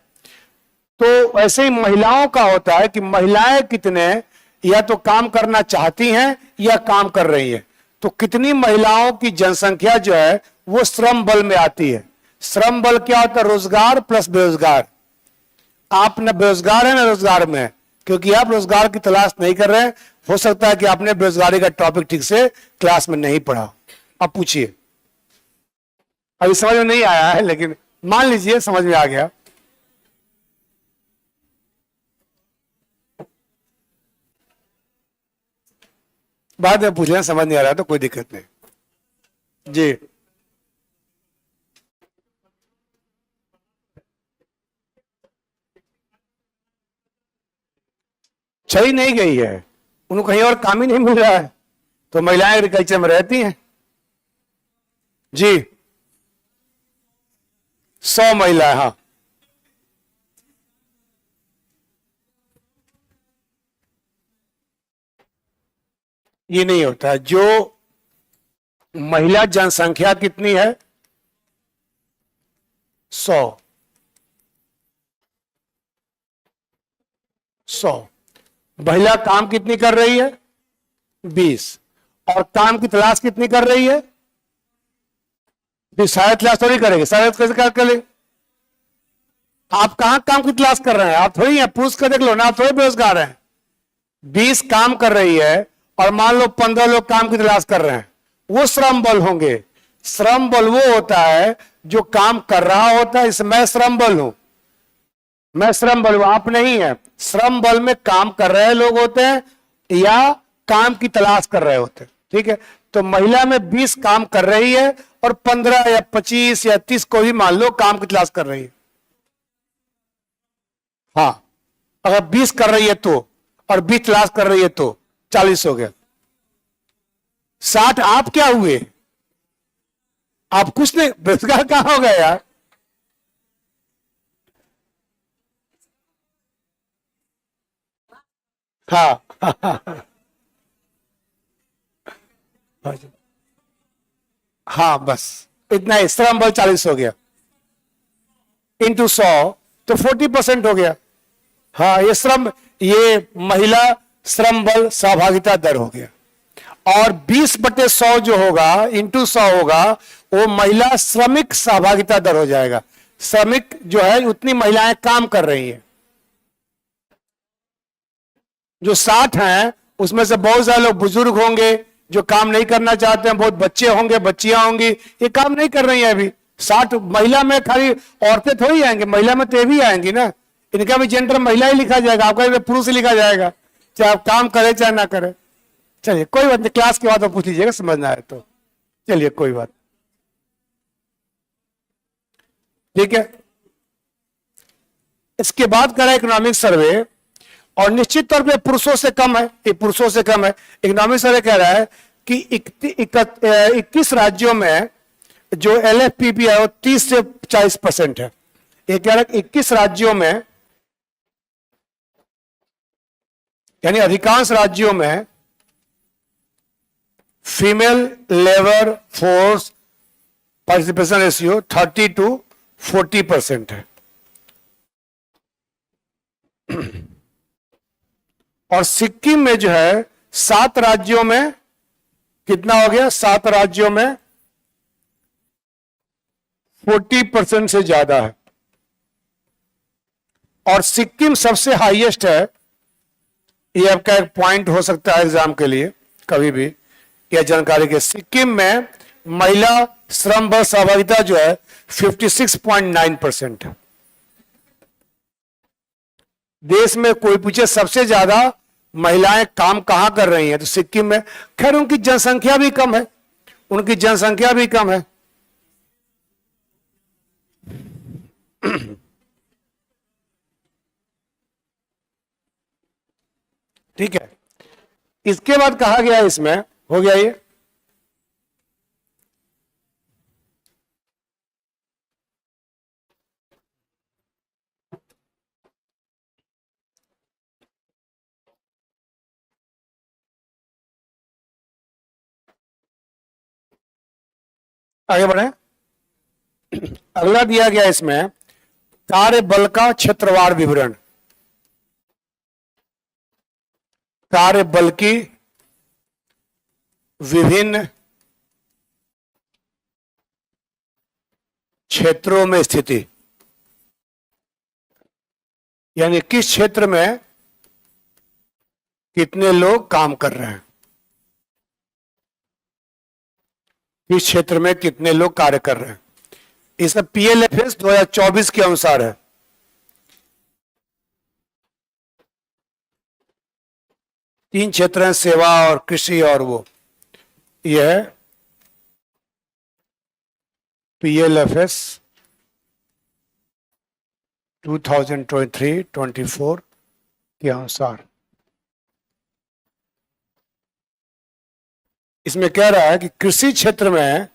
तो ऐसे ही महिलाओं का होता है कि महिलाएं कितने या तो काम करना चाहती हैं या काम कर रही हैं, तो कितनी महिलाओं की जनसंख्या जो है वो श्रम बल में आती है। श्रम बल क्या होता है, रोजगार प्लस बेरोजगार, आप न बेरोजगार है ना रोजगार में, क्योंकि आप रोजगार की तलाश नहीं कर रहे हैं, हो सकता है कि आपने बेरोजगारी का टॉपिक ठीक से क्लास में नहीं पढ़ा। अब पूछिए, अभी समझ में नहीं आया है लेकिन मान लीजिए समझ में आ गया। बाद में पूछ लेना, समझ नहीं आ रहा तो कोई दिक्कत नहीं जी। चली नहीं गई है, उनको कहीं और काम ही नहीं मिल रहा है, तो महिलाएं एग्रीकल्चर में रहती हैं जी। 100 महिलाएं, हाँ। ये नहीं होता है। जो महिला जनसंख्या कितनी है? 100। महिला काम कितनी कर रही है? 20। और काम की तलाश कितनी कर रही है? शायद तलाश थोड़ी करेंगे, शायद कैसे कर ले? आप कहां काम की तलाश कर रहे हैं? आप थोड़ी हैं, पुरुष का देख लो ना, आप थोड़ी बेरोजगार हैं। 20 काम कर रही है और मान लो 15 लोग काम की तलाश कर रहे हैं, वो श्रम बल होंगे। श्रम बल वो होता है जो काम कर रहा होता है, इसमें मैं श्रम बल हूं, मैं श्रम बल हूं, आप नहीं है। श्रम बल में काम कर रहे लोग होते हैं या काम की तलाश कर रहे होते हैं, ठीक है। तो महिला में 20 काम कर रही है और 15 या 25 या 30 को भी मान लो काम की तलाश कर रही है। हाँ, अगर 20 कर रही है तो, और 20 तलाश कर रही है तो 40 हो गया। 60 आप क्या हुए? आप कुछ नहीं, बेरोजगार कहां हो गए यार? हाँ हाँ, बस इतना ही। श्रम बल 40 हो गया इंटू 100 तो 40% हो गया। हाँ, ये महिला श्रम बल सहभागिता दर हो गया। और 20/100 जो होगा इंटू 100 होगा, वो महिला श्रमिक सहभागिता दर हो जाएगा। श्रमिक जो है उतनी महिलाएं काम कर रही हैं। जो 60 हैं उसमें से बहुत सारे लोग बुजुर्ग होंगे जो काम नहीं करना चाहते हैं, बहुत बच्चे होंगे, बच्चियां होंगी, ये काम नहीं कर रही हैं अभी। 60 महिला में खाली औरतें थोड़ी आएंगी, महिला में तो ये भी आएंगी ना। इनका भी जेंडर महिला ही लिखा जाएगा, आपका भी पुरुष ही लिखा जाएगा, चाहे आप काम करे चाहे ना करे। चलिए कोई बात नहीं, क्लास के बाद आप पूछ लीजिएगा, समझना है तो। चलिए कोई बात, ठीक है। इसके बाद करा इकोनॉमिक सर्वे, और निश्चित तौर पे पुरुषों से कम है, ये पुरुषों से कम है। इकोनॉमिक सर्वे कह रहा है कि 21 राज्यों में जो LFPP है वो 30 से 40% है। ये कह रहा है 21 राज्यों में, यानी अधिकांश राज्यों में female labour force participation ratio 30 to 40% है। और सिक्किम में जो है 7 राज्यों में कितना हो गया? 7 राज्यों में 40% से ज्यादा है। और सिक्किम सबसे हाईएस्ट है। ये आपका एक पॉइंट हो सकता है एग्जाम के लिए कभी भी, यह जानकारी के। सिक्किम में महिला श्रम बल सहभागिता जो है 56.9% है। देश में कोई पूछे सबसे ज्यादा महिलाएं काम कहां कर रही हैं, तो सिक्किम में। खैर उनकी जनसंख्या भी कम है, उनकी जनसंख्या भी कम है। ठीक है। इसके बाद कहा गया, इसमें हो गया ये, आगे बढ़े। अगला दिया गया इसमें कार्य बल का क्षेत्रवार विवरण। कार्य बल की विभिन्न क्षेत्रों में स्थिति, यानी किस क्षेत्र में कितने लोग काम कर रहे हैं, किस क्षेत्र में कितने लोग कार्य कर रहे हैं। इसका PLFS 2024 के अनुसार है। तीन क्षेत्र हैं, सेवा और कृषि और वो। यह PLFS 2023-24 के अनुसार इसमें कह रहा है कि कृषि क्षेत्र में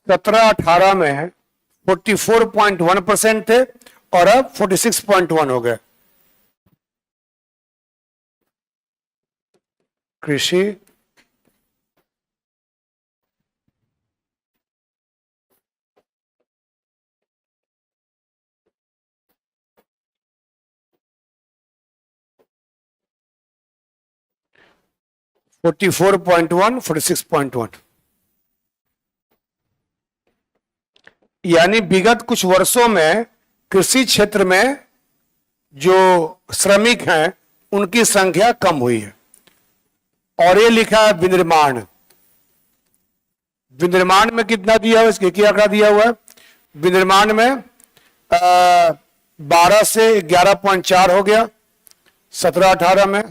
17-18 में 44.1% थे और अब 46.1 हो गए। कृषि फोर्टी 46.1, यानी विगत कुछ वर्षों में कृषि क्षेत्र में जो श्रमिक हैं उनकी संख्या कम हुई है। और ये लिखा है विनिर्माण। विनिर्माण में कितना दिया हुआ, इसके क्या आंकड़ा दिया हुआ है? विनिर्माण में 12 से 11.4 हो गया 17-18 में।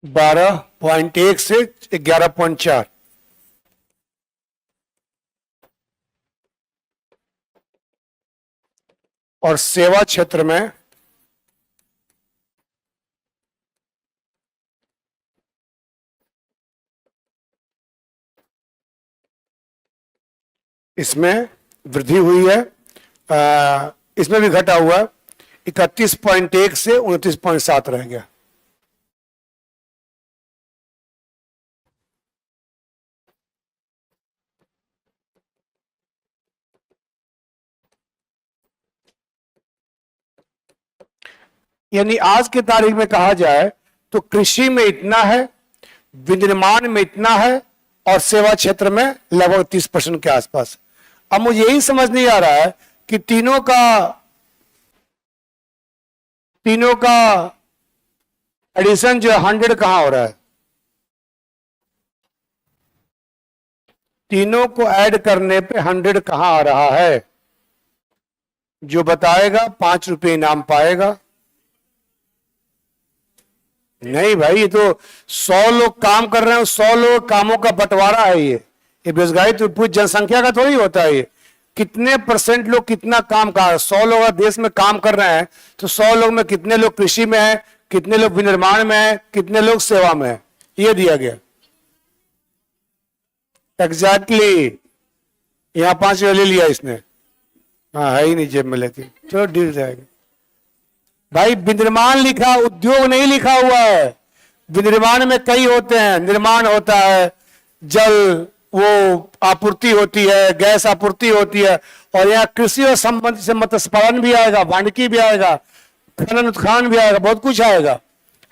बारह पॉइंट एक से 11.4। और सेवा क्षेत्र में इसमें वृद्धि हुई है, इसमें भी घटा हुआ 31.1 से 29.7 रह गया। यानी आज की तारीख में कहा जाए तो कृषि में इतना है, विनिर्माण में इतना है और सेवा क्षेत्र में लगभग 30% के आसपास। अब मुझे यही समझ नहीं आ रहा है कि तीनों का एडिशन जो है 100 कहां हो रहा है। तीनों को ऐड करने पे 100 कहां आ रहा है? जो बताएगा 5 रुपये इनाम पाएगा। नहीं भाई, ये तो 100 लोग काम कर रहे हैं, 100 लोग कामों का बंटवारा है। ये बेरोजगारी तो पूरी जनसंख्या का थोड़ी होता है। ये कितने परसेंट लोग कितना काम कर, 100 लोग देश में काम कर रहे हैं तो 100 लोग में कितने लोग कृषि में है, कितने लोग विनिर्माण में है, कितने लोग सेवा में है, ये दिया गया। एग्जैक्टली यहां 5 ले लिया इसने। हाँ, है ही नहीं जेब में लेके, चलो डील जाएगा। भाई विनिर्माण लिखा, उद्योग नहीं लिखा हुआ है। विनिर्माण में कई होते हैं, निर्माण होता है, जल वो आपूर्ति होती है, गैस आपूर्ति होती है, और यहाँ कृषि और संबंध से मत्स्य पालन भी आएगा, वानिकी भी आएगा, खनन उत्खनन भी आएगा, बहुत कुछ आएगा,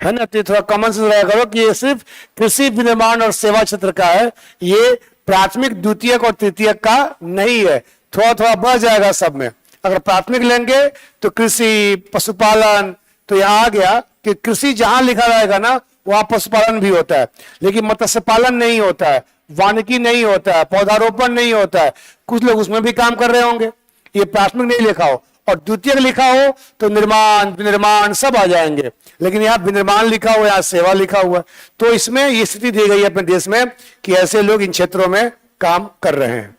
है ना। तो थोड़ा कॉमन सेंस रहा करो कि ये सिर्फ कृषि, विनिर्माण और सेवा क्षेत्र का है, ये प्राथमिक, द्वितीयक और तृतीयक का नहीं है। थोड़ा थोड़ा बढ़ जाएगा सब में। अगर प्राथमिक लेंगे तो कृषि, पशुपालन, तो यहां आ गया कि कृषि जहां लिखा रहेगा ना वहां पशुपालन भी होता है, लेकिन मत्स्य पालन नहीं होता है, वानिकी नहीं होता है, पौधारोपण नहीं होता है। कुछ लोग उसमें भी काम कर रहे होंगे। ये प्राथमिक नहीं लिखा हो और द्वितीयक लिखा हो तो निर्माण, विनिर्माण सब आ जाएंगे, लेकिन यहाँ विनिर्माण लिखा हुआ, यहाँ सेवा लिखा हुआ। तो इसमें ये स्थिति दी गई है अपने देश में कि ऐसे लोग इन क्षेत्रों में काम कर रहे हैं।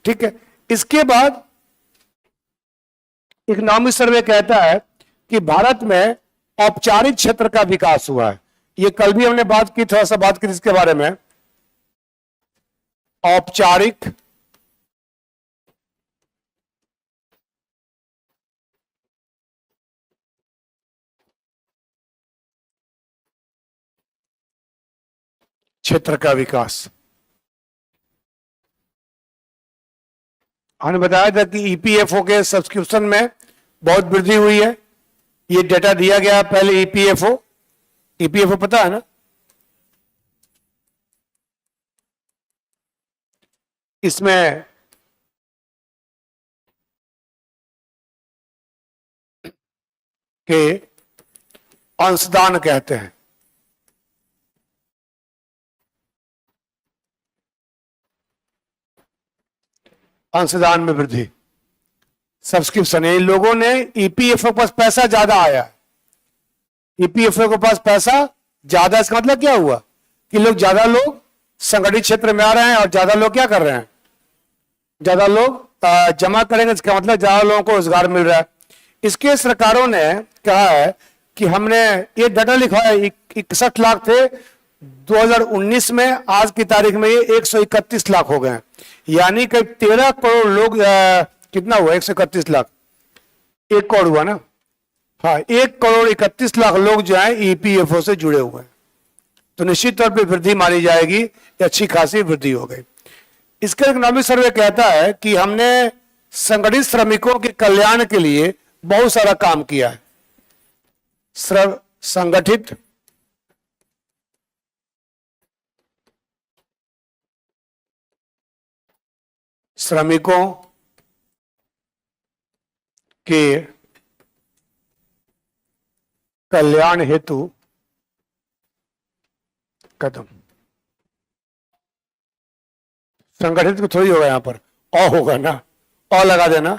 ठीक है। इसके बाद इकोनॉमिक सर्वे कहता है कि भारत में औपचारिक क्षेत्र का विकास हुआ है। ये कल भी हमने बात की, थोड़ा सा बात की इसके बारे में। औपचारिक क्षेत्र का विकास। हमने बताया था कि ईपीएफओ के सब्सक्रिप्शन में बहुत वृद्धि हुई है। ये डेटा दिया गया पहले। ईपीएफओ पता है ना? इसमें के अंशदान कहते हैं। अंशदान में वृद्धि, सब्सक्रिप्शन। इन लोगों ने ईपीएफओ के पास पैसा ज्यादा आया, ईपीएफओ के पास पैसा ज्यादा। इसका मतलब क्या हुआ कि ज्यादा लोग संगठित क्षेत्र में आ रहे हैं और ज्यादा लोग क्या कर रहे हैं, ज्यादा लोग जमा करेंगे, इसका मतलब ज्यादा लोगों को रोजगार मिल रहा है। इसके सरकारों ने कहा है कि हमने ये डाटा लिखा है, 61 लाख थे 2019 में, आज की तारीख में ये 131 लाख हो गए हैं, यानी करीब 13 करोड़ लोग कितना हुआ, 131 लाख, 1 करोड़ हुआ ना, हाँ 1 करोड़ 31 लाख लोग जो है ईपीएफओ से जुड़े हुए हैं। तो निश्चित तौर पे वृद्धि मानी जाएगी, अच्छी खासी वृद्धि हो गई। इसका इकोनॉमिक सर्वे कहता है कि हमने संगठित श्रमिकों के कल्याण के लिए बहुत सारा काम किया है। संगठित श्रमिकों के कल्याण हेतु कदम, संगठित को थोड़ी होगा, यहां पर औ होगा ना, औ लगा देना।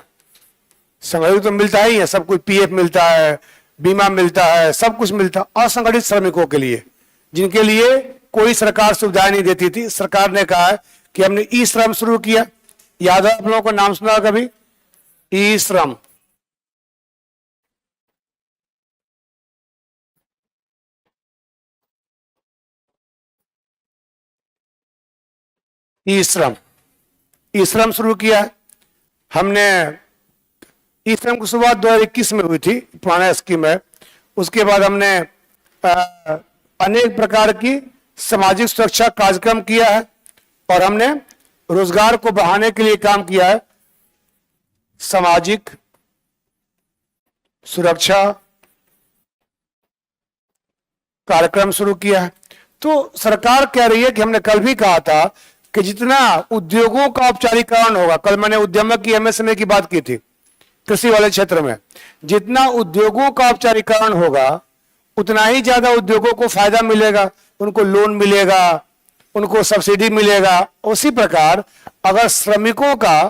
संगठित तो मिलता ही है सब कुछ, पीएफ मिलता है, बीमा मिलता है, सब कुछ मिलता है। असंगठित श्रमिकों के लिए, जिनके लिए कोई सरकार सुविधाएं नहीं देती थी, सरकार ने कहा है कि हमने ई श्रम शुरू किया। याद है आप लोगों को, नाम सुना कभी ई श्रम? ई श्रम शुरू किया हमने। ई श्रम की शुरुआत 2021 में हुई थी, पुराना स्कीम है। उसके बाद हमने अनेक प्रकार की सामाजिक सुरक्षा कार्यक्रम किया है और हमने रोजगार को बढ़ाने के लिए काम किया है। सामाजिक सुरक्षा कार्यक्रम शुरू किया है। तो सरकार कह रही है कि हमने कल भी कहा था कि जितना उद्योगों का औपचारिकरण होगा, कल मैंने उद्यमक की एमएसएमई की बात की थी, कृषि वाले क्षेत्र में जितना उद्योगों का औपचारिकरण होगा उतना ही ज्यादा उद्योगों को फायदा मिलेगा, उनको लोन मिलेगा, उनको सब्सिडी मिलेगा। उसी प्रकार अगर श्रमिकों का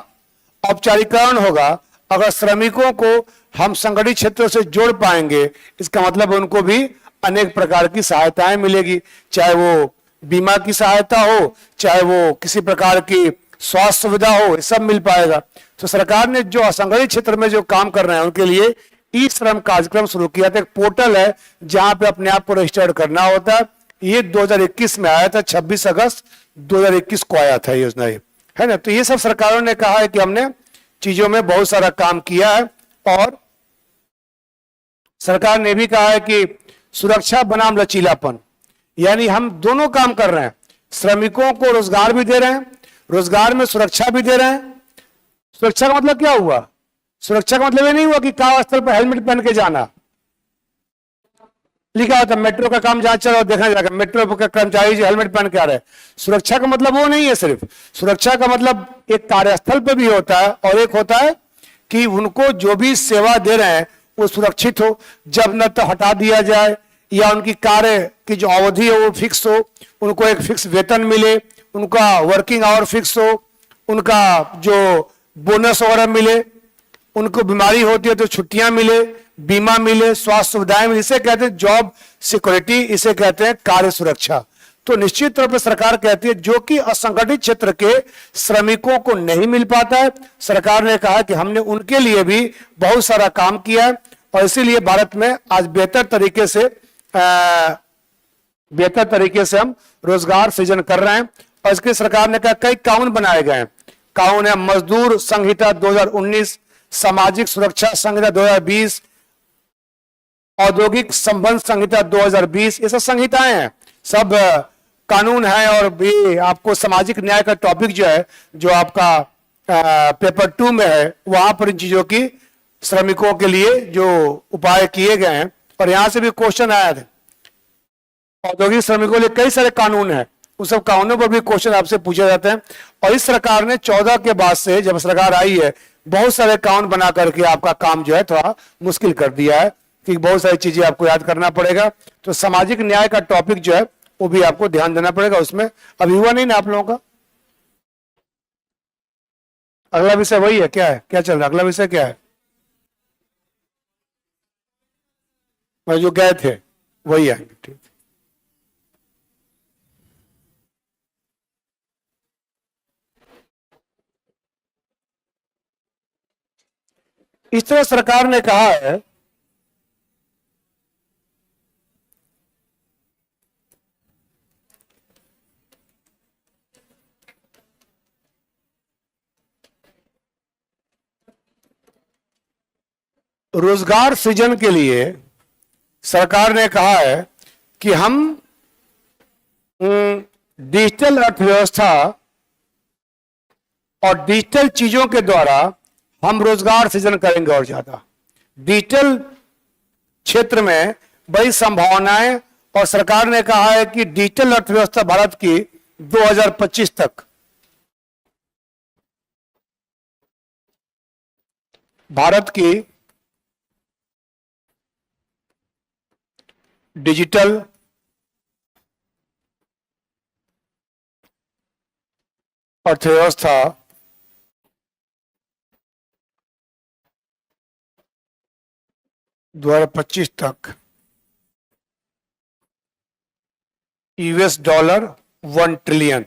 औपचारिकरण होगा, अगर श्रमिकों को हम संगठित क्षेत्रों से जोड़ पाएंगे, इसका मतलब उनको भी अनेक प्रकार की सहायताएं मिलेगी, चाहे वो बीमा की सहायता हो, चाहे वो किसी प्रकार की स्वास्थ्य सुविधा हो, सब मिल पाएगा। तो सरकार ने जो असंगठित क्षेत्र में जो काम कर रहे हैं उनके लिए ई श्रम कार्यक्रम शुरू किया था। एक पोर्टल है जहां पे अपने आप को रजिस्टर्ड करना होता है। ये 2021 में आया था, 26 अगस्त 2021 को आया था योजना, ये है ना। तो ये सब सरकारों ने कहा है कि हमने चीजों में बहुत सारा काम किया है। और सरकार ने भी कहा है कि सुरक्षा बनाम लचीलापन, यानी हम दोनों काम कर रहे हैं, श्रमिकों को रोजगार भी दे रहे हैं, रोजगार में सुरक्षा भी दे रहे हैं। सुरक्षा का मतलब क्या हुआ? सुरक्षा का मतलब ये नहीं हुआ कि कार्यस्थल पर हेलमेट पहन के जाना। लिखा होता मेट्रो का काम जहां चल रहा देखा जाएगा, मेट्रो के कर्मचारी जो हेलमेट पहन के आ रहे हैं। सुरक्षा का मतलब वो नहीं है सिर्फ, सुरक्षा का मतलब एक कार्यस्थल पर भी होता है और एक होता है कि उनको जो भी सेवा दे रहे हैं वो सुरक्षित हो, जब न तो हटा दिया जाए या उनकी कार्य की जो अवधि है वो फिक्स हो, उनको एक फिक्स वेतन मिले, उनका वर्किंग आवर फिक्स हो, उनका जो बोनस वगैरह मिले, उनको बीमारी होती है तो छुट्टियां मिले, बीमा मिले, स्वास्थ्य सुविधाएं मिले। इसे कहते हैं जॉब सिक्योरिटी, इसे कहते हैं कार्य सुरक्षा। तो निश्चित तौर पर सरकार कहती है जो कि असंगठित क्षेत्र के श्रमिकों को नहीं मिल पाता है, सरकार ने कहा कि हमने उनके लिए भी बहुत सारा काम किया है और इसीलिए भारत में आज बेहतर तरीके से हम रोजगार सृजन कर रहे हैं। और इसके सरकार ने कहा कई कानून बनाए गए हैं। कानून है मजदूर संहिता 2019, सामाजिक सुरक्षा संहिता 2020, औद्योगिक संबंध संहिता 2020, ये सब संहिताएं हैं, सब कानून है। और भी आपको सामाजिक न्याय का टॉपिक जो है, जो आपका पेपर 2 में है, वहां पर इन चीजों की श्रमिकों के लिए जो उपाय किए गए हैं। और यहां से भी क्वेश्चन आया था, औद्योगिक श्रमिकों के लिए कई सारे कानून हैं, उन सब कानूनों पर भी क्वेश्चन आपसे पूछे जाते हैं। और इस सरकार ने 14 के बाद से जब सरकार आई है, बहुत सारे कानून बना करके आपका काम जो है थोड़ा मुश्किल कर दिया है कि बहुत सारी चीजें आपको याद करना पड़ेगा। तो सामाजिक न्याय का टॉपिक जो है वो भी आपको ध्यान देना पड़ेगा। उसमें अभी हुआ नहीं ना आप लोगों का? अगला विषय वही है, क्या है, क्या चल रहा है, अगला विषय क्या है? जो गए थे वही आएंगे, ठीक। इस तरह सरकार ने कहा है रोजगार सृजन के लिए सरकार ने कहा है कि हम डिजिटल अर्थव्यवस्था और डिजिटल चीजों के द्वारा हम रोजगार सृजन करेंगे और ज्यादा डिजिटल क्षेत्र में बड़ी संभावनाएं। और सरकार ने कहा है कि डिजिटल अर्थव्यवस्था भारत की 2025 तक भारत की डिजिटल अर्थव्यवस्था 2025 तक $1 ट्रिलियन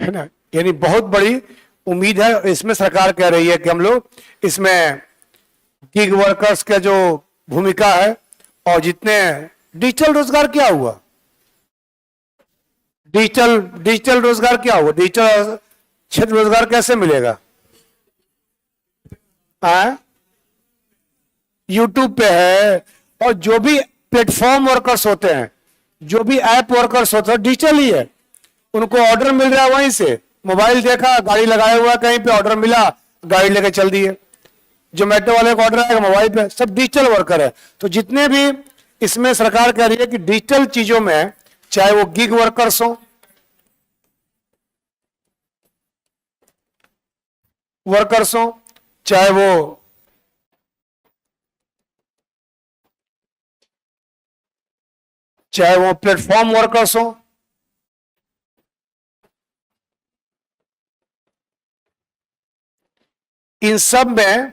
है ना, यानी बहुत बड़ी उम्मीद है। इसमें सरकार कह रही है कि हम लोग इसमें गिग वर्कर्स का जो भूमिका है और जितने डिजिटल रोजगार क्या हुआ, डिजिटल रोजगार क्या हुआ, डिजिटल क्षेत्र रोजगार कैसे मिलेगा? यूट्यूब पे है और जो भी प्लेटफॉर्म वर्कर्स होते हैं, जो भी ऐप वर्कर्स होते हैं, डिजिटल ही है। उनको ऑर्डर मिल रहा है वहीं से, मोबाइल देखा, गाड़ी लगाया हुआ, कहीं पे ऑर्डर मिला, गाड़ी लेके चल दिए। जोमेटो वाले को ऑर्डर आएगा मोबाइल पे, सब डिजिटल वर्कर है। तो जितने भी इसमें सरकार कह रही है कि डिजिटल चीजों में, चाहे वो गिग वर्कर्स हो, चाहे वो प्लेटफॉर्म वर्कर्स हो, इन सब में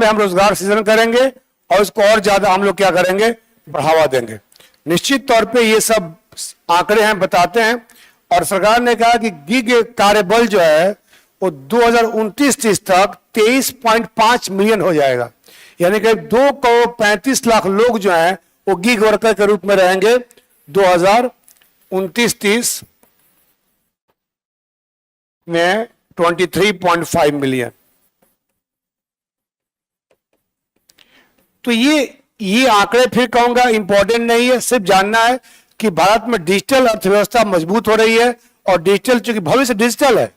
हम रोजगार सृजन करेंगे और इसको और ज्यादा हम लोग क्या करेंगे, बढ़ावा देंगे। निश्चित तौर पे ये सब आंकड़े हैं, बताते हैं। और सरकार ने कहा कि गिग कार्यबल जो है वो 2029-30 तक 23.5 मिलियन हो जाएगा, यानी कि 2,35,00,000 लोग जो हैं वो गिग वर्कर के रूप में रहेंगे 2029-30 में 23.5 मिलियन। तो ये आंकड़े फिर कहूंगा इंपॉर्टेंट नहीं है, सिर्फ जानना है कि भारत में डिजिटल अर्थव्यवस्था मजबूत हो रही है और डिजिटल, चूंकि भविष्य डिजिटल है,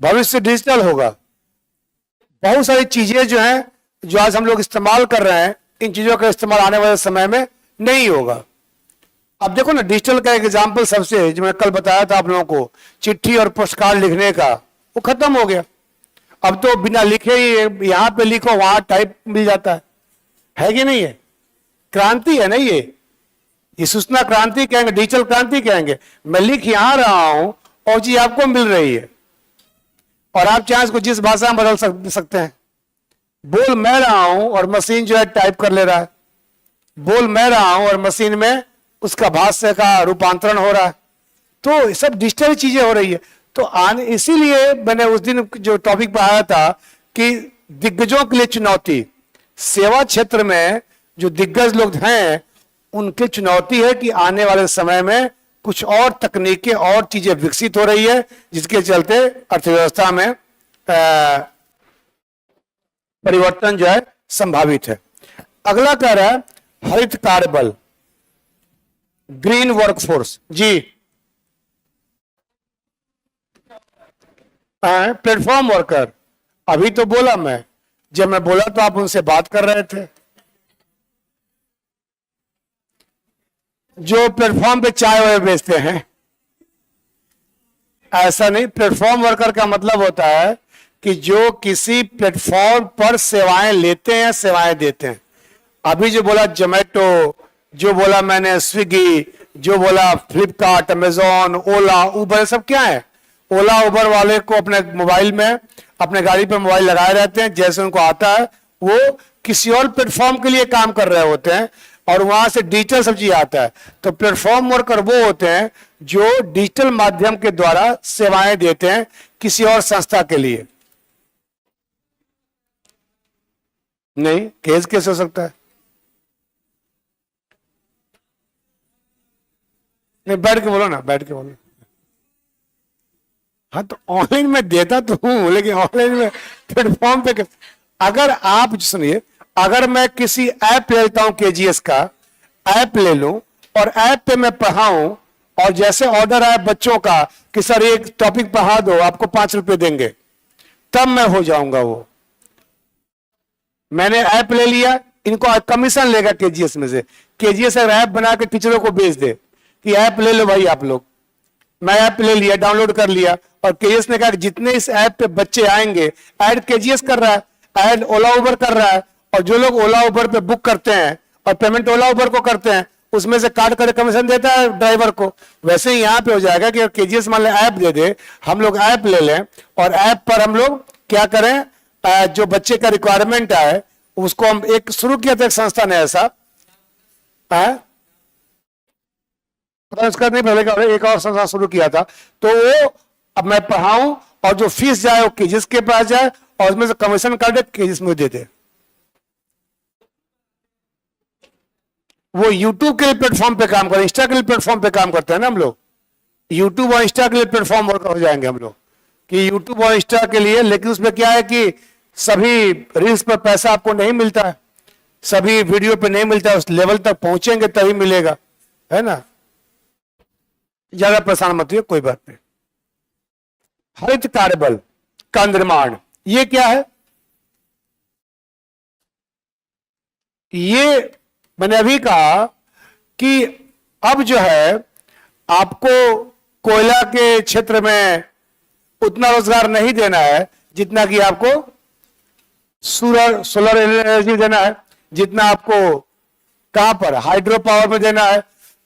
भविष्य डिजिटल होगा। बहुत सारी चीजें जो हैं जो आज हम लोग इस्तेमाल कर रहे हैं, इन चीजों का इस्तेमाल आने वाले समय में नहीं होगा। अब देखो ना, डिजिटल का एक एग्जाम्पल सबसे, जो मैं कल बताया था आप लोगों को, चिट्ठी और पोस्टकार्ड लिखने का, वो खत्म हो गया। अब तो बिना लिखे ही यहां पे लिखो वहां टाइप मिल जाता है कि नहीं है? क्रांति है ना ये सूचना क्रांति कहेंगे, डिजिटल क्रांति कहेंगे। मैं लिख यहां रहा हूं और चीज आपको मिल रही है, और आप चाहे इसको जिस भाषा में बदल सकते हैं। बोल मैं रहा हूं और मशीन जो है टाइप कर ले रहा है, बोल मैं रहा हूं और मशीन में उसका भाष्य का रूपांतरण हो रहा है। तो सब डिजिटल चीजें हो रही है। तो इसीलिए मैंने उस दिन जो टॉपिक पर आया था कि दिग्गजों के लिए चुनौती, सेवा क्षेत्र में जो दिग्गज लोग हैं उनकी चुनौती है कि आने वाले समय में कुछ और तकनीकें और चीजें विकसित हो रही है, जिसके चलते अर्थव्यवस्था में परिवर्तन जो है संभावित है। अगला कह रहा है हरित कार्यबल, ग्रीन वर्कफोर्स। जी, प्लेटफॉर्म वर्कर, अभी तो बोला मैं, जब मैं बोला तो आप उनसे बात कर रहे थे। जो प्लेटफॉर्म पे चाय वाय बेचते हैं, ऐसा नहीं। प्लेटफॉर्म वर्कर का मतलब होता है कि जो किसी प्लेटफॉर्म पर सेवाएं लेते हैं, सेवाएं देते हैं। अभी जो बोला जोमेटो, जो बोला मैंने स्विगी, जो बोला फ्लिपकार्ट, अमेजॉन, ओला, उबर, सब क्या है? ओला उबर वाले को अपने मोबाइल में, अपने गाड़ी पर मोबाइल लगाए रहते हैं, जैसे उनको आता है वो किसी और प्लेटफॉर्म के लिए काम कर रहे होते हैं। और वहां से डिजिटल सब चीज आता है। तो प्लेटफॉर्म वर्कर वो होते हैं जो डिजिटल माध्यम के द्वारा सेवाएं देते हैं किसी और संस्था के लिए। नहीं, केस कैसे हो सकता है? नहीं, बैठ के बोलो ना, बैठ के बोलो। हाँ, तो ऑनलाइन में देता तो हूं, लेकिन ऑनलाइन में प्लेटफॉर्म पे अगर आप सुनिए, अगर मैं किसी ऐप ले लेता हूं, केजीएस का ऐप ले लूं और ऐप पे मैं पढ़ाऊं और जैसे ऑर्डर आए बच्चों का कि सर एक टॉपिक पढ़ा दो, आपको 5 रुपए देंगे, तब मैं हो जाऊंगा वो। मैंने ऐप ले लिया, इनको कमीशन लेगा केजीएस में से। केजीएस अगर ऐप बना के टीचरों को भेज दे कि ऐप ले लो भाई आप लोग, मैं ऐप ले लिया, डाउनलोड कर लिया, और केजीएस ने कहा कि जितने इस ऐप पे बच्चे आएंगे, ऐड केजीएस कर रहा है, ऐड ओला उबर कर रहा है, और जो लोग ओला उबर पे बुक करते हैं और पेमेंट ओला उबर को करते हैं, उसमें से काट कर कमीशन देता है ड्राइवर को। वैसे ही यहाँ पे हो जाएगा कि केजीएस मान लें ऐप दे दे, हम लोग ऐप ले लें और ऐप पर हम लोग क्या करें, जो बच्चे का रिक्वायरमेंट है उसको हम एक शुरू किया था, एक संस्था ने ऐसा उसका नहीं पहले का एक और संस्था शुरू किया था। तो वो अब मैं पढ़ाऊं और जो फीस जाए वो केजीएस के पास जाए और उसमें से कमीशन काट केजीएस में दे दे। वो यूट्यूब के लिए प्लेटफॉर्म पे काम कर, इंस्टा के लिए प्लेटफॉर्म पे काम करते हैं ना हम लोग। यूट्यूब और इंस्टा के लिए प्लेटफॉर्म हो जाएंगे हम लोग कि यूट्यूब और इंस्टा के लिए। लेकिन उसमें क्या है कि सभी रील्स पर पैसा आपको नहीं मिलता है, सभी वीडियो पे नहीं मिलता है, उस लेवल तक पहुंचेंगे तभी मिलेगा, है ना। ज्यादा परेशान मत हुए, कोई बात नहीं। हरित कार्यबल का निर्माण, ये क्या है? ये मैंने अभी कहा कि अब जो है आपको कोयला के क्षेत्र में उतना रोजगार नहीं देना है जितना कि आपको सोलर एनर्जी देना है, जितना आपको कहां पर हाइड्रो पावर में देना है,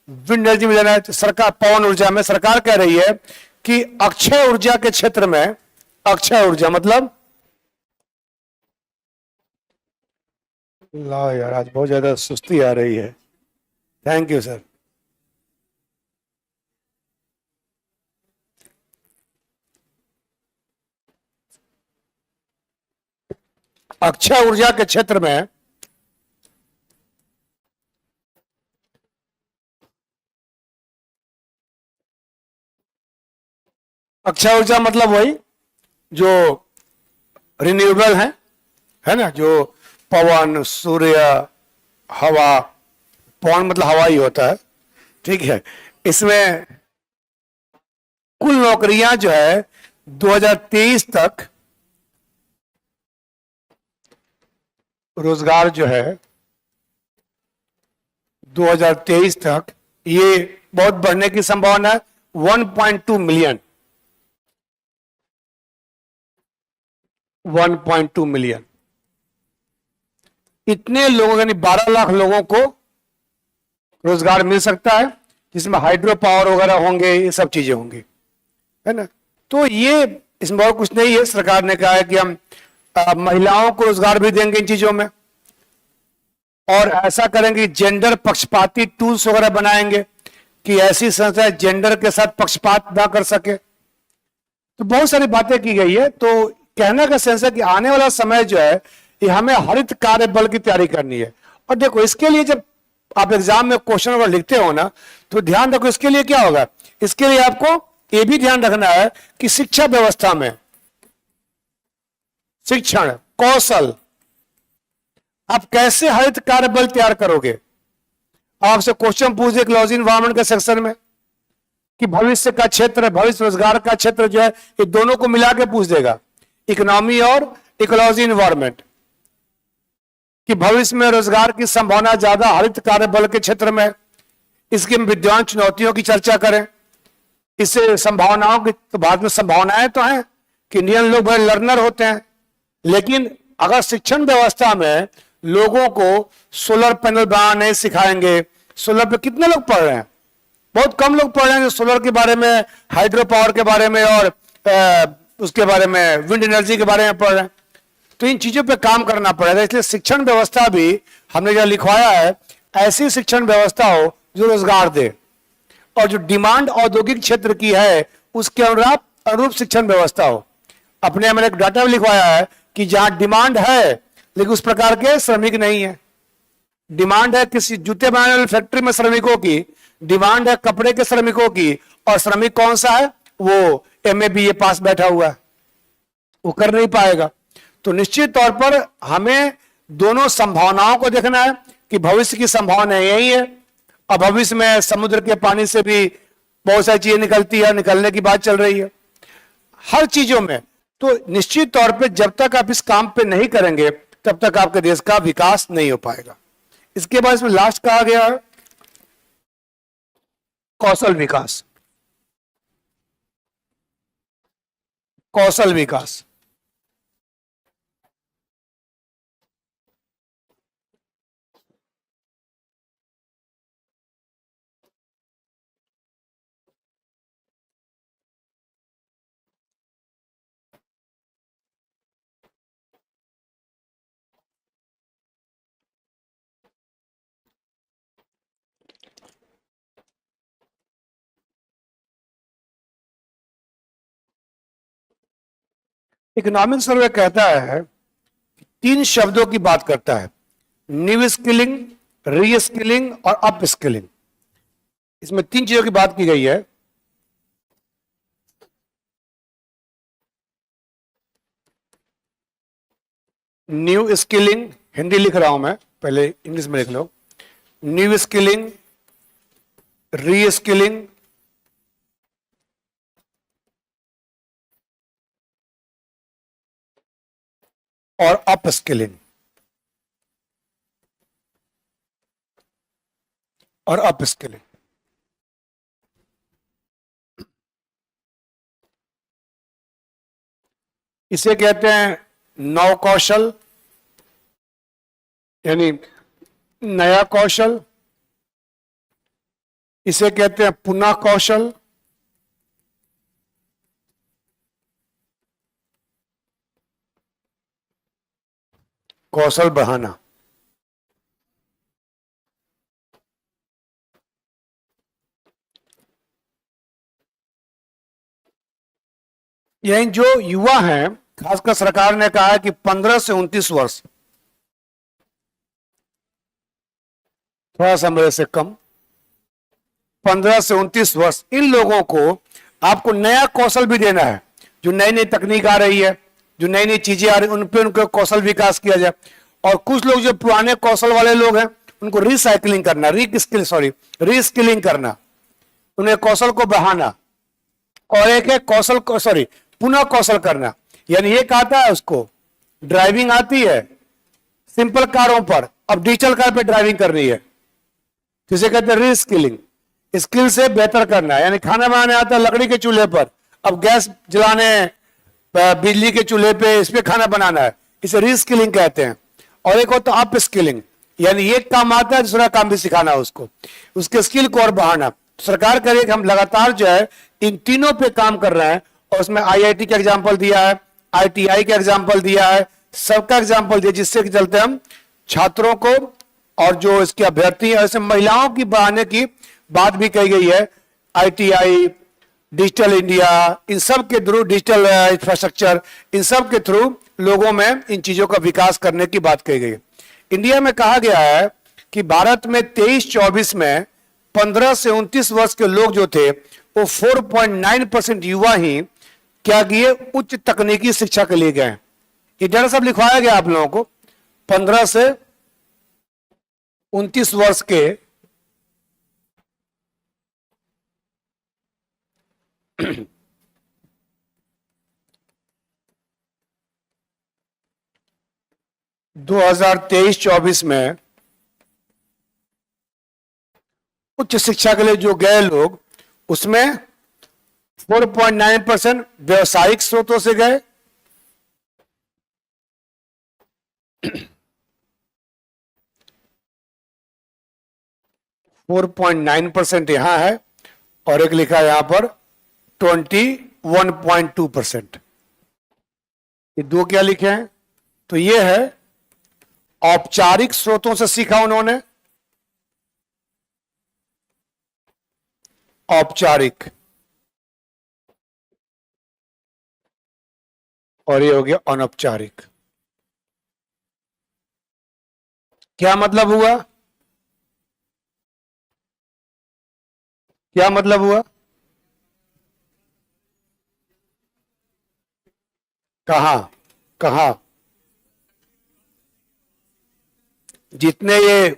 विंड एनर्जी में देना है। तो सरकार पवन ऊर्जा में सरकार कह रही है कि अक्षय ऊर्जा के क्षेत्र में, अक्षय ऊर्जा मतलब, ला यार आज बहुत ज्यादा सुस्ती आ रही है, थैंक यू सर। अक्षय ऊर्जा के क्षेत्र में अक्षय ऊर्जा मतलब वही जो रिन्यूएबल है ना, जो पवन, सूर्य, हवा, पवन मतलब हवा ही होता है, ठीक है। इसमें कुल नौकरियां जो है 2023 तक रोजगार जो है 2023 तक ये बहुत बढ़ने की संभावना है। 1.2 मिलियन 1.2 मिलियन इतने लोगों, यानी 12 लाख लोगों को रोजगार मिल सकता है, जिसमें हाइड्रो पावर वगैरह होंगे, ये सब चीजें होंगी, है ना। तो ये इसमें और कुछ नहीं है। सरकार ने कहा है कि हम महिलाओं को रोजगार भी देंगे इन चीजों में, और ऐसा करेंगे जेंडर पक्षपाती टूल्स वगैरह बनाएंगे कि ऐसी संस्था जेंडर के साथ पक्षपात ना कर सके। तो बहुत सारी बातें की गई है। तो कहने का सेंस है कि आने वाला समय जो है ये हमें हरित कार्य बल की तैयारी करनी है। और देखो, इसके लिए जब आप एग्जाम में क्वेश्चन वगैरह लिखते हो ना, तो ध्यान रखो इसके लिए क्या होगा। इसके लिए आपको ये भी ध्यान रखना है कि शिक्षा व्यवस्था में शिक्षण कौशल, आप कैसे हरित कार्य बल तैयार करोगे। आपसे क्वेश्चन पूछ दे इकोलॉजी एनवायरनमेंट के सेक्शन में कि भविष्य का क्षेत्र, भविष्य रोजगार का क्षेत्र जो है, ये दोनों को मिला के पूछ देगा, इकोनॉमी और इकोलॉजी एनवायरनमेंट, कि भविष्य में रोजगार की संभावना ज्यादा हरित कार्य बल के क्षेत्र में। इसकी विद्यमान चुनौतियों की चर्चा करें, इससे संभावनाओं की। तो भारत में संभावनाएं तो हैं कि इंडियन लोग बड़े लर्नर होते हैं, लेकिन अगर शिक्षण व्यवस्था में लोगों को सोलर पैनल बनाना नहीं सिखाएंगे, सोलर पे कितने लोग पढ़ रहे हैं? बहुत कम लोग पढ़ रहे हैं सोलर के बारे में, हाइड्रो पावर के बारे में और उसके बारे में, विंड एनर्जी के बारे में पढ़ रहे हैं। तो इन चीजों पे काम करना पड़ेगा। इसलिए शिक्षण व्यवस्था भी हमने जो लिखवाया है, ऐसी शिक्षण व्यवस्था हो जो रोजगार दे, और जो डिमांड औद्योगिक क्षेत्र की है उसके अनुरूप शिक्षण व्यवस्था हो। अपने मैंने एक डाटा लिखवाया है कि जहां डिमांड है लेकिन उस प्रकार के श्रमिक नहीं है। डिमांड है किसी जूते बनाने वाली फैक्ट्री में श्रमिकों की, डिमांड है कपड़े के श्रमिकों की, और श्रमिक कौन सा है? वो MA BA पास बैठा हुआ है, वो कर नहीं पाएगा। तो निश्चित तौर पर हमें दोनों संभावनाओं को देखना है कि भविष्य की संभावना यही है, और भविष्य में समुद्र के पानी से भी बहुत सारी चीजें निकलती है, निकलने की बात चल रही है हर चीजों में। तो निश्चित तौर पे जब तक आप इस काम पे नहीं करेंगे तब तक आपके देश का विकास नहीं हो पाएगा। इसके बाद इसमें लास्ट कहा गया है कौशल विकास। कौशल विकास इकोनॉमिक सर्वे कहता है, 3 शब्दों की बात करता है, न्यू स्किलिंग, री स्किलिंग और अप स्किलिंग। इसमें 3 चीजों की बात की गई है। न्यू स्किलिंग, हिंदी लिख रहा हूं मैं, पहले इंग्लिश में लिख लो। न्यू स्किलिंग, री स्किलिंग और अप स्किलिंग। और अप स्किलिंग इसे कहते हैं नव कौशल, यानी नया कौशल। इसे कहते हैं पुनः कौशल। कौशल बढ़ाना। यही जो युवा हैं, खासकर सरकार ने कहा है कि 15 से 29 वर्ष, थोड़ा सा मेरे से कम, 15 से 29 वर्ष, इन लोगों को आपको नया कौशल भी देना है। जो नई नई तकनीक आ रही है, जो नई नई चीजें आ रही है, उन पे उनका कौशल विकास किया जाए। और कुछ लोग जो पुराने कौशल वाले लोग हैं उनको रिसाइकलिंग करना, रीस्किलिंग करना, उन्हें कौशल को बढ़ाना। और एक है कौशल पुनः कौशल करना, यानी ये कहता है उसको ड्राइविंग आती है सिंपल कारों पर, अब डिजिटल कार पे ड्राइविंग करनी है, जिसे कहते हैं रीस्किलिंग। स्किल से बेहतर करना है, यानी खाना बनाने आता है लकड़ी के चूल्हे पर, अब गैस जलाने, बिजली के चूल्हे पे, इस पे खाना बनाना है, इसे रीस्किलिंग कहते हैं। और एक होता है अप स्किलिंग, यानी एक काम आता है दूसरा काम भी सिखाना उसको, उसके स्किल को और बढ़ाना। सरकार कह रही है कि हम लगातार जो है इन तीनों पे काम कर रहे हैं, और उसमें IIT का एग्जाम्पल दिया है, ITI का एग्जाम्पल दिया है, सबका एग्जाम्पल दिया, जिससे कि चलते हम छात्रों को और जो इसके अभ्यर्थी है, ऐसे महिलाओं की बढ़ाने की बात भी कही गई है। ITI, डिजिटल इंडिया, इन सब के थ्रू, डिजिटल इंफ्रास्ट्रक्चर, इन सब के थ्रू लोगों में इन चीजों का विकास करने की बात कही गई है। इंडिया में कहा गया है कि भारत में 23-24 में 15 से 29 वर्ष के लोग जो थे वो 4.9% युवा ही क्या किए, उच्च तकनीकी शिक्षा के लिए गए। ये डाटा सब लिखवाया गया आप लोगों को। 15 से 29 वर्ष के दो 2023-24 में उच्च शिक्षा के लिए जो गए लोग, उसमें 4.9% व्यवसायिक स्रोतों से गए, 4.9% यहां है, और एक लिखा है यहां पर 21.2%। ये दो क्या लिखे हैं? तो ये है औपचारिक स्रोतों से सीखा उन्होंने, औपचारिक, और ये हो गया अनौपचारिक। क्या मतलब हुआ? क्या मतलब हुआ? कहा? कहा? जितने ये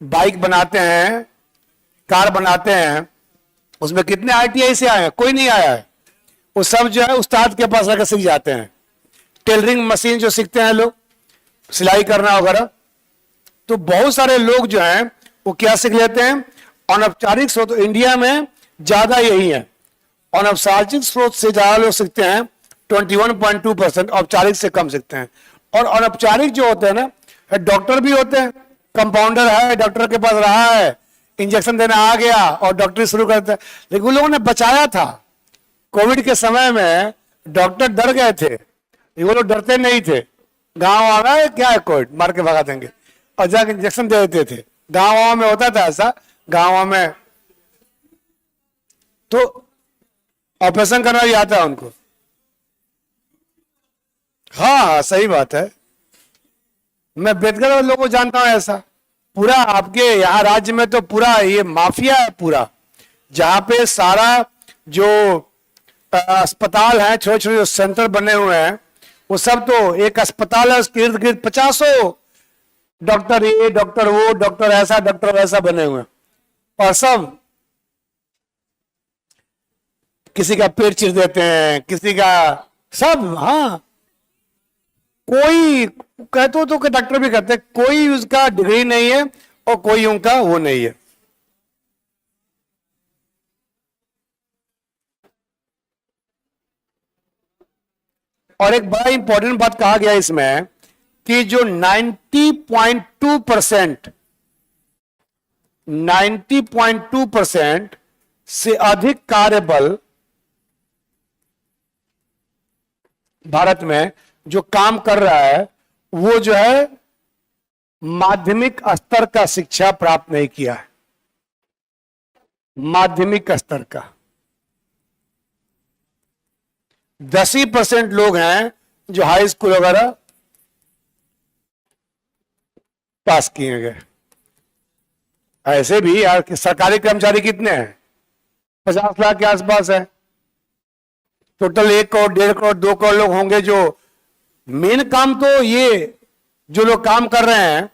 बाइक बनाते हैं, कार बनाते हैं, उसमें कितने आईटीआई से आए हैं? कोई नहीं आया है। वो सब जो है उस्ताद के पास रहकर सीख जाते हैं। टेलरिंग मशीन जो सीखते हैं लोग, सिलाई करना वगैरह, तो बहुत सारे लोग जो हैं वो क्या सीख लेते हैं? अनौपचारिक स्रोत। इंडिया में ज्यादा यही है, अनौपचारिक स्रोत से ज्यादा लोग सीखते हैं, 21.2%। औपचारिक से कम सीखते हैं। और अनौपचारिक जो होते हैं ना, डॉक्टर भी होते हैं, कंपाउंडर है, डॉक्टर के पास रहा है, इंजेक्शन देना आ गया और डॉक्टरी शुरू करते हैं। लेकिन उन लोगों ने बचाया था। कोविड के समय में डॉक्टर डर गए थे, लेकिन वो लोग डरते नहीं थे। गांव आ रहा है, क्या है, कोविड मार के भगा देंगे, और जाकर इंजेक्शन दे देते थे। गांव में होता था ऐसा, गांव में तो ऑपरेशन करना भी आता है उनको। हाँ हाँ, सही बात है। मैं बेदखल लोगों को जानता हूं ऐसा। पूरा आपके यहाँ राज्य में तो पूरा ये माफिया है पूरा, जहां पे सारा जो अस्पताल है, छोटे छोटे जो सेंटर बने हुए हैं, वो सब तो एक अस्पताल है, उसके इर्द गिर्द 50 डॉक्टर, ये डॉक्टर वो डॉक्टर ऐसा डॉक्टर वैसा बने हुए हैं। और सब किसी का पेट चीर देते हैं, किसी का, सब। हाँ, कोई कहते हो तो डॉक्टर भी कहते हैं, कोई उसका डिग्री नहीं है और कोई उनका वो नहीं है। और एक बड़ा इंपॉर्टेंट बात कहा गया इसमें कि जो 90.2% 90.2% से अधिक कार्यबल भारत में जो काम कर रहा है, वो जो है माध्यमिक स्तर का शिक्षा प्राप्त नहीं किया है। माध्यमिक स्तर का 10% लोग हैं जो हाई स्कूल वगैरह पास किए गए। ऐसे भी यार कि सरकारी कर्मचारी कितने हैं? 50 लाख के आसपास है। टोटल 1 करोड़, 1.5 करोड़, 2 करोड़ लोग होंगे जो मेन काम तो ये जो लोग काम कर रहे हैं,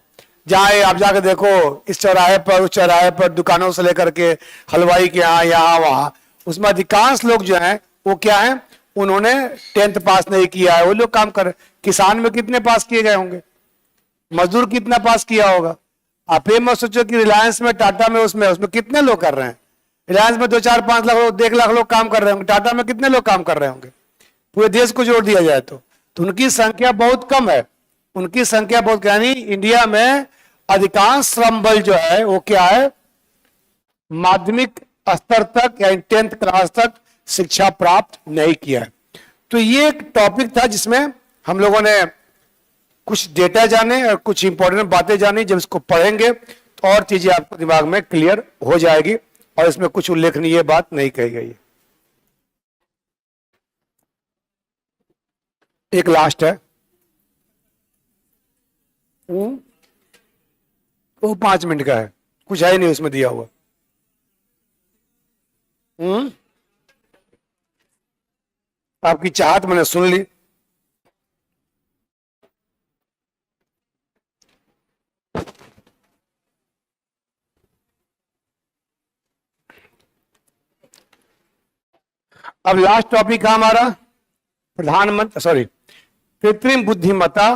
जहां आप जाकर देखो, इस चौराहे पर, उस चौराहे पर, दुकानों से लेकर के हलवाई के यहाँ, यहाँ वहां, उसमें अधिकांश लोग जो हैं वो क्या है, उन्होंने 10th पास नहीं किया है, वो लोग काम कर। किसान में कितने पास किए गए होंगे? मजदूर कितना पास किया होगा? आप ये मत सोचो कि रिलायंस में, टाटा में, उसमें उसमें कितने लोग कर रहे हैं। रिलायंस में 2 4 5 लाख लोग, 1 लाख लोग काम कर रहे होंगे। टाटा में कितने लोग काम कर रहे होंगे? पूरे देश को जोड़ दिया जाए तो उनकी संख्या बहुत कम है। उनकी संख्या बहुत, यानी इंडिया में अधिकांश श्रम बल जो है वो क्या है, माध्यमिक स्तर तक यानी 10th क्लास तक शिक्षा प्राप्त नहीं किया है। तो ये एक टॉपिक था जिसमें हम लोगों ने कुछ डेटा जाने और कुछ इंपॉर्टेंट बातें जानी। जब इसको पढ़ेंगे तो और चीजें आपको दिमाग में क्लियर हो जाएगी, और इसमें कुछ उल्लेखनीय बात नहीं कही गई है। एक लास्ट है, वो 5 मिनट का है, कुछ है ही नहीं उसमें दिया हुआ। आपकी चाहत मैंने सुन ली। अब लास्ट टॉपिक है हमारा प्रधानमंत्री, सॉरी, कृत्रिम बुद्धिमत्ता,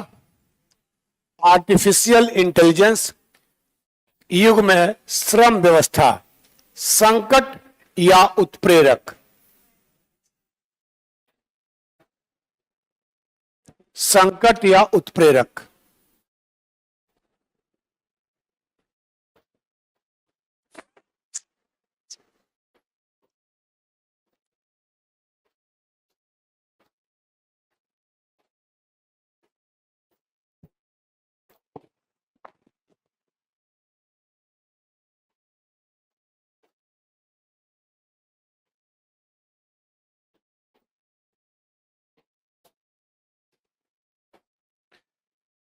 आर्टिफिशियल इंटेलिजेंस युग में श्रम व्यवस्था, संकट या उत्प्रेरक। संकट या उत्प्रेरक।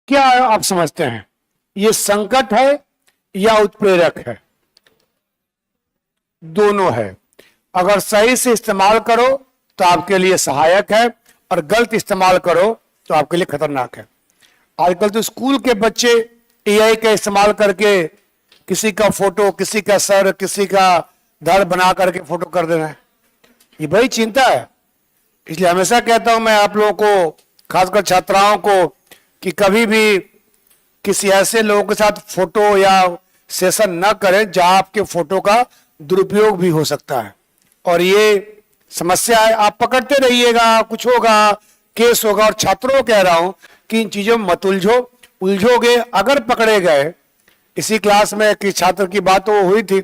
क्या आप समझते हैं, ये संकट है या उत्प्रेरक है? दोनों है। अगर सही से इस्तेमाल करो तो आपके लिए सहायक है, और गलत इस्तेमाल करो तो आपके लिए खतरनाक है। आजकल तो स्कूल के बच्चे एआई का इस्तेमाल करके किसी का फोटो, किसी का सर, किसी का धड़ बना करके फोटो कर देना है। ये बड़ी चिंता है। इसलिए हमेशा कहता हूं मैं आप लोगों को, खासकर छात्राओं को, कि कभी भी किसी ऐसे लोगों के साथ फोटो या सेशन न करें जहां आपके फोटो का दुरुपयोग भी हो सकता है। और ये समस्या है, आप पकड़ते रहिएगा, कुछ होगा, केस होगा। और छात्रों को कह रहा हूं कि इन चीजों में मत उलझोगे। अगर पकड़े गए, इसी क्लास में कि छात्र की बात तो हुई थी,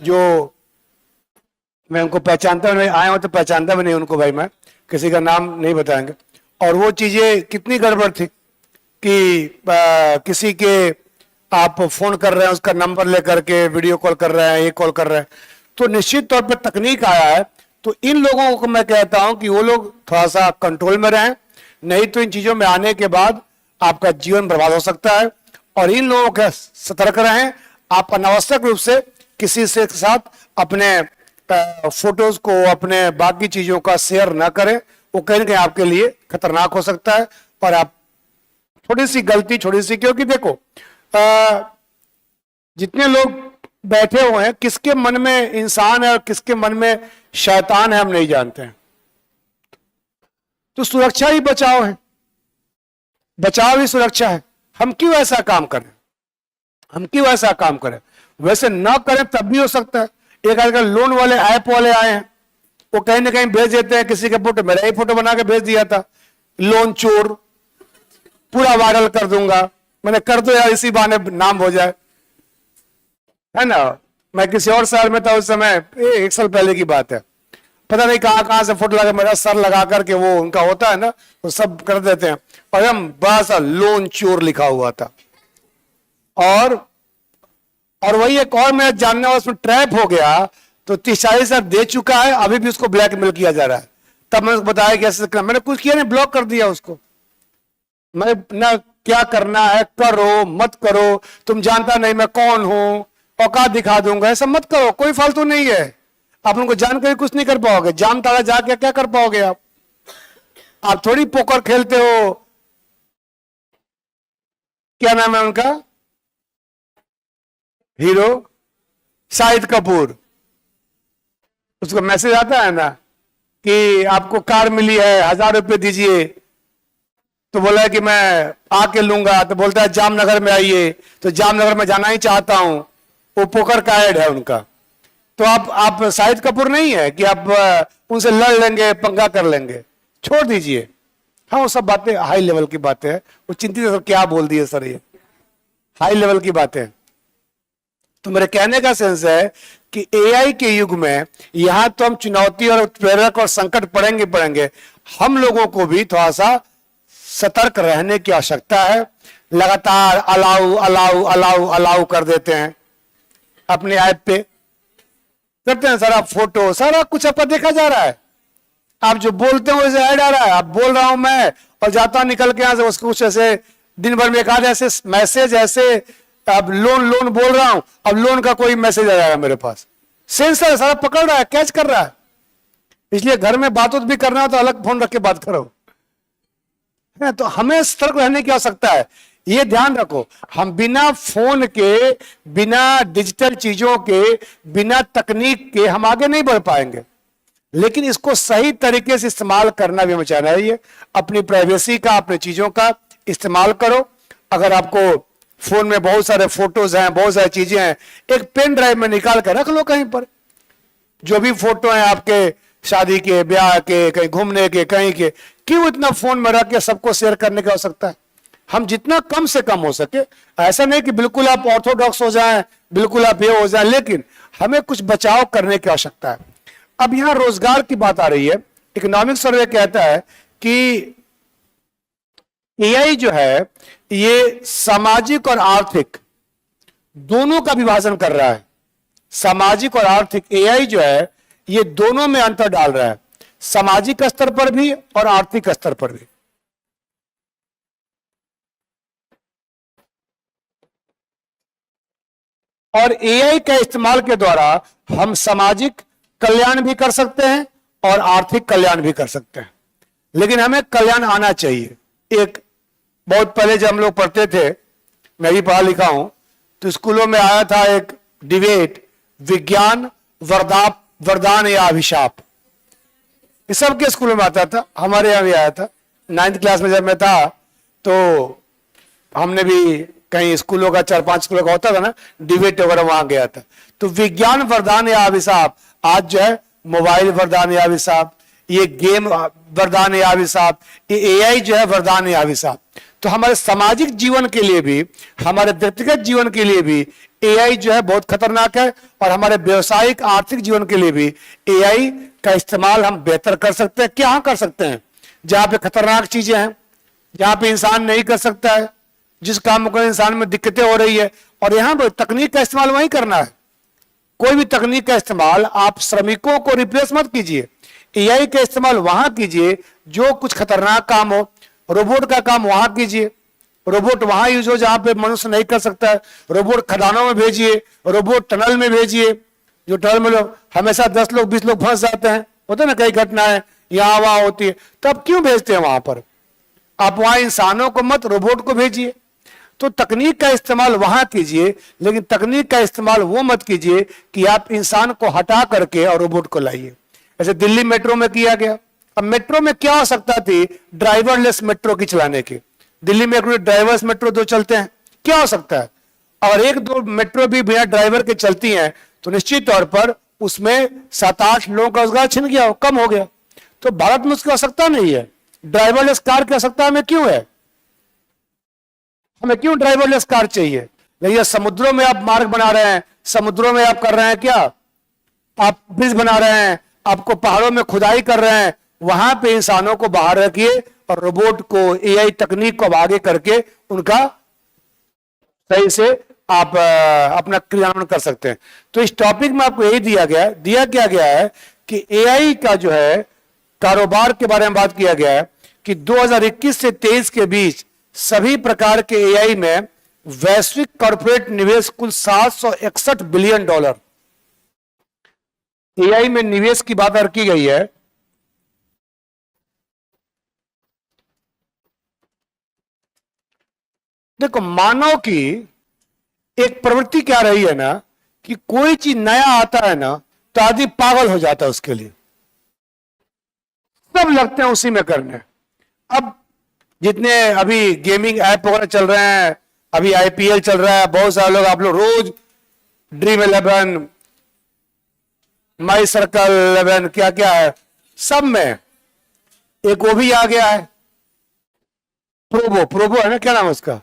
जो मैं उनको पहचानता नहीं, आया हूं तो पहचानता भी नहीं उनको, भाई मैं किसी का नाम नहीं बताएंगे। और वो चीजें कितनी गड़बड़ थी कि किसी के आप फोन कर रहे हैं, उसका नंबर लेकर के वीडियो कॉल कर रहे हैं, ये कॉल कर रहे हैं। तो निश्चित तौर पर तकनीक आया है, तो इन लोगों को मैं कहता हूं कि वो लोग थोड़ा सा कंट्रोल में रहें, नहीं तो इन चीजों में आने के बाद आपका जीवन बर्बाद हो सकता है। और इन लोगों के सतर्क रहें, आप अनावश्यक रूप से किसी से साथ अपने फोटोज को, अपने बाकी चीजों का शेयर ना करें। वो कहीं ना कहीं आपके लिए खतरनाक हो सकता है। और आप छोटी सी गलती, छोटी सी, क्योंकि देखो जितने लोग बैठे हुए हैं, किसके मन में इंसान है और किसके मन में शैतान है हम नहीं जानते हैं। तो सुरक्षा ही बचाव है, बचाव ही सुरक्षा है। हम क्यों ऐसा काम करें, हम क्यों ऐसा काम करें? वैसे ना करें तब भी हो सकता है। एक आजकल लोन वाले ऐप वाले आए हैं, वो कहीं ना कहीं भेज देते हैं किसी का फोटो, मेरा ही फोटो बना के भेज दिया था, लोन चोर, पूरा वायरल कर दूंगा। मैंने कर दो यार, इसी बहाने नाम हो जाए, है ना। मैं किसी और शहर में था उस समय, 1 साल पहले की बात है, पता नहीं कहां कहां से फोटो लगा, मेरा सर लगा करके, वो उनका होता है ना, वो सब कर देते हैं, और हम बड़ा सा लोन चोर लिखा हुआ था। और वही एक और मैं जानने वाला उसमें ट्रैप हो गया, तो 30-40 हजार दे चुका है, अभी भी उसको ब्लैकमेल किया जा रहा है। तब मैंने बताया कि ऐसे करना, मैंने कुछ किया नहीं, ब्लॉक कर दिया उसको। मैं ना क्या करना है करो, मत करो, तुम जानता नहीं मैं कौन हूं, औकात दिखा दूंगा, ऐसा मत करो, कोई फालतू नहीं है। आप उनको जानकर कुछ नहीं कर पाओगे, जाम ताला जाके क्या कर पाओगे आप थोड़ी पोकर खेलते हो। क्या नाम है उनका, हीरो शाहिद कपूर, उसको मैसेज आता है ना कि आपको कार मिली है, 1000 रुपये दीजिए, तो बोला है कि मैं आके लूंगा, तो बोलता है जामनगर में आइए, तो जामनगर में जाना ही चाहता हूं। वो पोकर का ऐड है उनका। तो आप शाहिद कपूर नहीं है कि आप उनसे लड़ लेंगे, पंगा कर लेंगे, छोड़ दीजिए। हाँ, वो सब बातें हाई लेवल की बातें हैं, वो चिंतित है क्या बोल दिए सर, ये हाई लेवल की बातें। तो मेरे कहने का सेंस है कि एआई के युग में यहां तो हम चुनौती और उत्प्रेरक और संकट पड़ेंगे, हम लोगों को भी थोड़ा सा सतर्क रहने की आवश्यकता है। लगातार अलाउ अलाउ अलाउ अलाउ कर देते हैं, अपने ऐप पे करते हैं, सारा फोटो सारा कुछ आपका देखा जा रहा है। आप जो बोलते हो वैसे ऐड आ रहा है, आप बोल रहा हूं मैं और जाता निकल के यहां से उसको कुछ ऐसे दिन भर में एक आध ऐसे मैसेज, ऐसे अब लोन बोल रहा हूं, अब लोन का कोई मैसेज आ जाएगा मेरे पास। सेंसर सारा पकड़ रहा है, कैच कर रहा है। इसलिए घर में बात भी करना हो तो अलग फोन रख के बात करो, है। तो हमें सतर्क रहने की आवश्यकता है। ये ध्यान रखो, हम बिना फोन के, बिना डिजिटल चीजों के, बिना तकनीक के हम आगे नहीं बढ़ पाएंगे। लेकिन इसको सही तरीके से इस्तेमाल करना भी हमें चाहिए। अपनी प्राइवेसी का, अपनी चीजों का इस्तेमाल करो। अगर आपको फोन में बहुत सारे फोटोज हैं, बहुत सारी चीजें हैं, एक पेन ड्राइव में निकाल कर रख लो कहीं पर। जो भी फोटो हैं आपके शादी के, ब्याह के, कहीं घूमने के, कहीं के, क्यों इतना फोन में रख के सबको शेयर करने की आवश्यकता है? हम जितना कम से कम हो सके, ऐसा नहीं कि बिल्कुल आप ऑर्थोडॉक्स हो जाएं, बिल्कुल आप ये हो जाएं, लेकिन हमें कुछ बचाव करने की आवश्यकता है। अब यहां रोजगार की बात आ रही है। इकोनॉमिक सर्वे कहता है कि एआई जो है ये सामाजिक और आर्थिक दोनों का विभाजन कर रहा है। सामाजिक और आर्थिक, एआई जो है ये दोनों में अंतर डाल रहा है, सामाजिक स्तर पर भी और आर्थिक स्तर पर भी। और एआई का इस्तेमाल के द्वारा हम सामाजिक कल्याण भी कर सकते हैं और आर्थिक कल्याण भी कर सकते हैं, लेकिन हमें कल्याण आना चाहिए। एक बहुत पहले जब हम लोग पढ़ते थे, मैं भी पढ़ा लिखा हूं, तो स्कूलों में आया था एक डिबेट, विज्ञान वरदान या अभिशाप। ये सबके स्कूलों में आता था, हमारे यहां भी आया था। 9th क्लास में जब मैं था तो हमने भी कहीं स्कूलों का 4-5 स्कूलों का होता था ना डिबेट वगैरह, वहां गया था। तो विज्ञान वरदान या अभिशाप, आज जो है मोबाइल वरदान या अभिशाप, ये गेम वरदान या अभिशाप, ये एआई जो है वरदान या अभिशाप। तो हमारे सामाजिक जीवन के लिए भी, हमारे व्यक्तिगत जीवन के लिए भी एआई जो है बहुत खतरनाक है, और हमारे व्यवसायिक आर्थिक जीवन के लिए भी एआई का इस्तेमाल हम बेहतर कर सकते हैं। क्या कर सकते हैं? जहां पे खतरनाक चीजें हैं, जहां पे इंसान नहीं कर सकता है, जिस काम को इंसान में दिक्कतें हो रही है, और यहां पर तकनीक का इस्तेमाल वहीं करना है। कोई भी तकनीक का इस्तेमाल, आप श्रमिकों को रिप्लेस मत कीजिए, एआई का इस्तेमाल वहां कीजिए जो कुछ खतरनाक काम हो। रोबोट का काम वहां कीजिए, रोबोट वहां यूज हो जहां पे मनुष्य नहीं कर सकता है। रोबोट खदानों में भेजिए, रोबोट टनल में भेजिए, जो टनल में लोग हमेशा 10 लोग 20 लोग फंस जाते हैं, होता है ना, कई घटनाएं यहां वहां होती है, तब क्यों भेजते हैं वहां पर? आप वहां इंसानों को मत, रोबोट को भेजिए। तो तकनीक का इस्तेमाल वहां कीजिए, लेकिन तकनीक का इस्तेमाल वो मत कीजिए कि आप इंसान को हटा करके और रोबोट को लाइए। ऐसे दिल्ली मेट्रो में किया गया। अब मेट्रो में क्या आवश्यकता थी ड्राइवरलेस मेट्रो की चलाने की? दिल्ली में ड्राइवर्स मेट्रो 2 चलते हैं, क्या हो सकता है? और 1-2 मेट्रो भी बिना ड्राइवर के चलती हैं, तो निश्चित तौर पर उसमें 7-8 लोगों का रोजगार छिन गया, कम हो गया। तो भारत में उसकी आवश्यकता नहीं है। ड्राइवरलेस कार की आवश्यकता हमें क्यों है? हमें क्यों ड्राइवरलेस कार चाहिए? लेकिन समुद्रों में आप मार्ग बना रहे हैं, समुद्रों में आप कर रहे हैं क्या, आप ब्रिज बना रहे हैं, आपको पहाड़ों में खुदाई कर रहे हैं, वहां पे इंसानों को बाहर रखिए और रोबोट को, एआई तकनीक को आगे करके उनका सही से आप अपना क्रियान्वयन कर सकते हैं। तो इस टॉपिक में आपको यही दिया क्या गया है कि एआई का जो है कारोबार के बारे में बात किया गया है कि 2021 से 23 के बीच सभी प्रकार के एआई में वैश्विक कॉर्पोरेट निवेश कुल $761 बिलियन एआई में निवेश की बात की गई है। देखो, मानव की एक प्रवृत्ति क्या रही है ना कि कोई चीज नया आता है ना तो आदमी पागल हो जाता है उसके लिए, सब लगते हैं उसी में करने। अब जितने अभी गेमिंग ऐप वगैरह चल रहे हैं, अभी आईपीएल चल रहा है, बहुत सारे लोग, आप लोग रोज ड्रीम 11, माई सर्कल 11, क्या क्या है, सब में एक वो भी आ गया है, प्रोबो है ना, क्या नाम है उसका,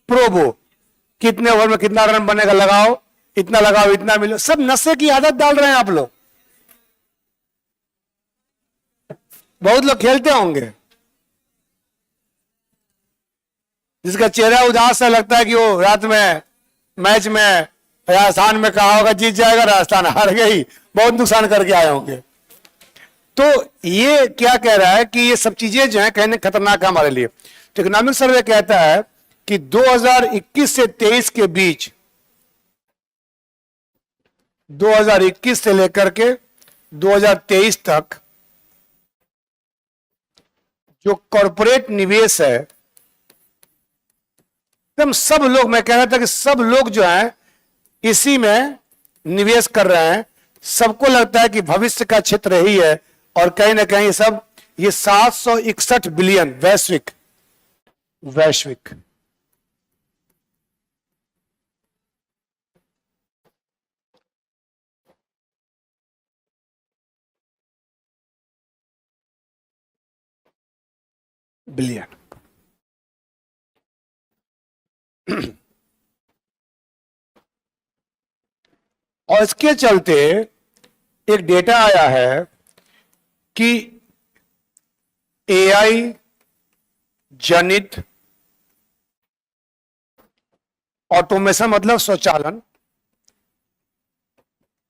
प्रोबो। कितने ओवर में कितना रन बनेगा, लगाओ इतना मिलो, सब नशे की आदत डाल रहे हैं आप लोग। बहुत लोग खेलते होंगे, जिसका चेहरा उदास सा लगता है कि वो रात में मैच में राजस्थान में कहा होगा जीत जाएगा, राजस्थान हार गई, बहुत नुकसान करके आए होंगे। तो ये क्या कह रहा है कि ये सब चीजें जो है कहने खतरनाक है हमारे लिए। तो इकोनॉमिक सर्वे कहता है कि 2021 से 23 के बीच, 2021 से लेकर के 2023 तक जो कॉरपोरेट निवेश है, एकदम सब लोग, मैं कह रहा था कि सब लोग जो है इसी में निवेश कर रहे हैं। सबको लगता है कि भविष्य का क्षेत्र यही है, और कहीं ना कहीं सब ये 761 बिलियन वैश्विक बिलियन। और इसके चलते एक डेटा आया है कि एआई जनित ऑटोमेशन, मतलब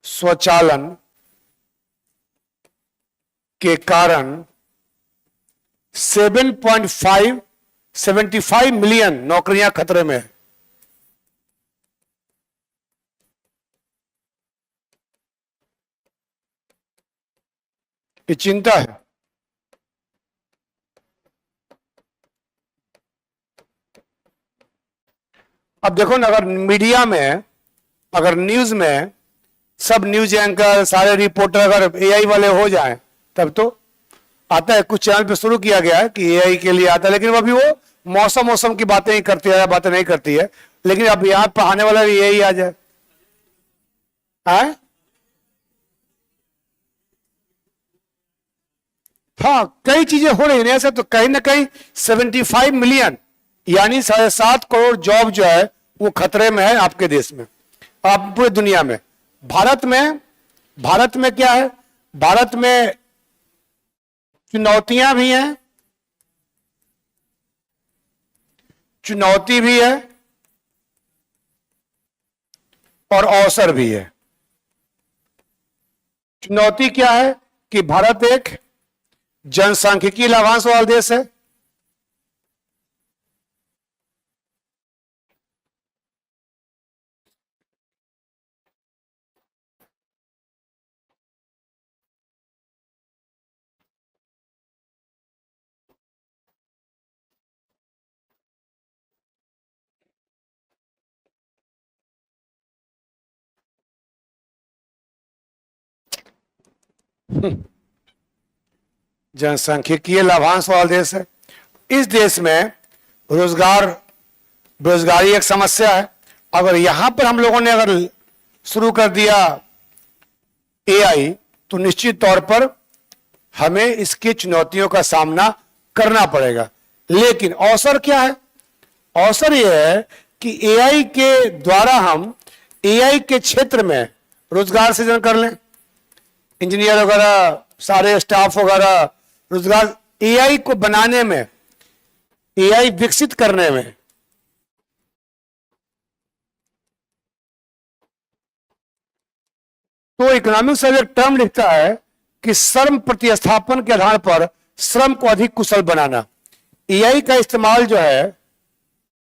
स्वचालन के कारण 75 मिलियन नौकरियां खतरे में है। ये चिंता है। अब देखो ना, अगर मीडिया में, अगर न्यूज में सब न्यूज एंकर, सारे रिपोर्टर अगर एआई वाले हो जाएं, तब तो आता है। कुछ चैनल पे शुरू किया गया है कि एआई के लिए आता है, लेकिन अभी वो मौसम की बातें ही करती है, बातें नहीं करती है। लेकिन अब यहां पर आने वाला भी एआई आ जाए, हाँ, कई चीजें हो रही है ऐसा। तो कहीं ना कहीं 75 मिलियन यानी 7.5 करोड़ जॉब जो है वो खतरे में है आपके देश में, आप पूरी दुनिया में। भारत में क्या है, भारत में चुनौतियां भी हैं, चुनौती भी है और अवसर भी है। चुनौती क्या है कि भारत एक जनसांख्यिकीय लाभांश वाला देश है। जनसांख्यिकीय लाभांश वाला देश है। इस देश में बेरोजगारी एक समस्या है। अगर यहां पर हम लोगों ने अगर शुरू कर दिया एआई, तो निश्चित तौर पर हमें इसकी चुनौतियों का सामना करना पड़ेगा। लेकिन अवसर क्या है? अवसर यह है कि एआई के द्वारा हम एआई के क्षेत्र में रोजगार सृजन कर लें, इंजीनियर वगैरह, सारे स्टाफ वगैरह, रोजगार एआई को बनाने में, एआई विकसित करने में। तो इकोनॉमिक्स में एक टर्म लिखता है कि श्रम प्रतिस्थापन के आधार पर श्रम को अधिक कुशल बनाना। एआई का इस्तेमाल जो है,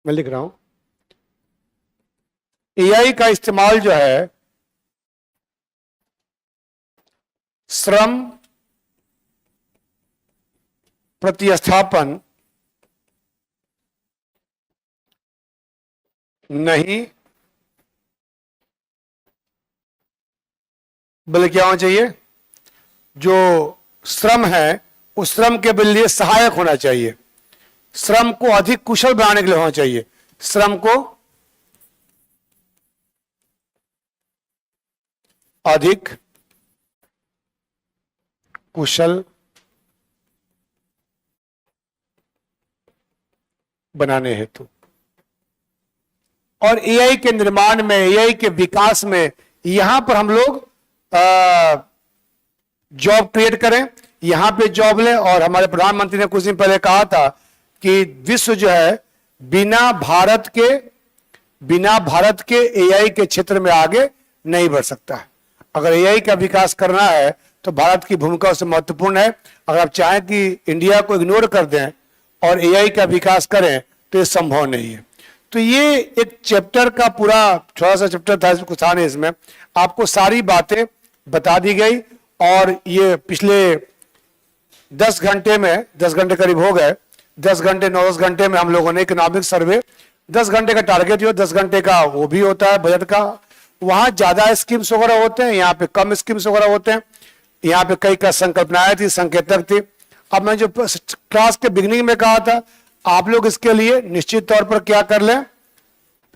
मैं लिख रहा हूं, एआई का इस्तेमाल जो है श्रम प्रतिस्थापन नहीं, बल्कि क्या होना चाहिए, जो श्रम है उस श्रम के लिए सहायक होना चाहिए। श्रम को अधिक कुशल बनाने के लिए होना चाहिए, श्रम को अधिक कुशल बनाने हेतु। और एआई के निर्माण में, एआई के विकास में, यहां पर हम लोग जॉब क्रिएट करें, यहां पे जॉब लें। और हमारे प्रधानमंत्री ने कुछ दिन पहले कहा था कि विश्व जो है बिना भारत के एआई के क्षेत्र में आगे नहीं बढ़ सकता है। अगर एआई का विकास करना है तो भारत की भूमिका उससे महत्वपूर्ण है। अगर आप चाहें कि इंडिया को इग्नोर कर दें और एआई का विकास करें तो ये संभव नहीं है। तो ये एक चैप्टर का पूरा छोटा सा चैप्टर था, कुछ था नहीं इसमें, आपको सारी बातें बता दी गई। और ये पिछले 10 घंटे में, 10 घंटे करीब हो गए, 10 घंटे 9-10 घंटे में हम लोगों ने इकोनॉमिक सर्वे, 10 घंटे का टारगेट जो 10 घंटे का वो भी होता है बजट का, वहां ज्यादा स्कीम्स वगैरह होते हैं, यहाँ पे कम स्कीम्स वगैरह होते हैं। यहाँ पे कई का संकल्पनाएं थी, संकेतक थी। अब मैं जो क्लास के बिगिनिंग में कहा था, आप लोग इसके लिए निश्चित तौर पर क्या कर लें,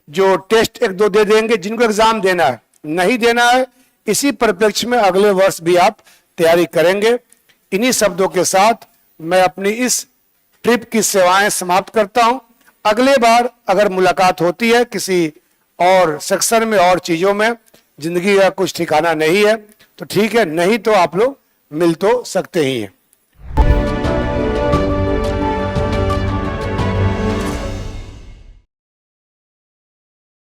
जो टेस्ट 1-2 दे देंगे, जिनको एग्जाम देना है, नहीं देना है, इसी परिप्रेक्ष्य में अगले वर्ष भी आप तैयारी करेंगे। इन्हीं शब्दों के साथ मैं अपनी इस ट्रिप की सेवाएं समाप्त करता हूं। अगले बार अगर मुलाकात होती है किसी और सेक्शन में और चीजों में, जिंदगी का कुछ ठिकाना नहीं है, तो ठीक है, नहीं तो आप लोग मिल तो सकते ही हैं।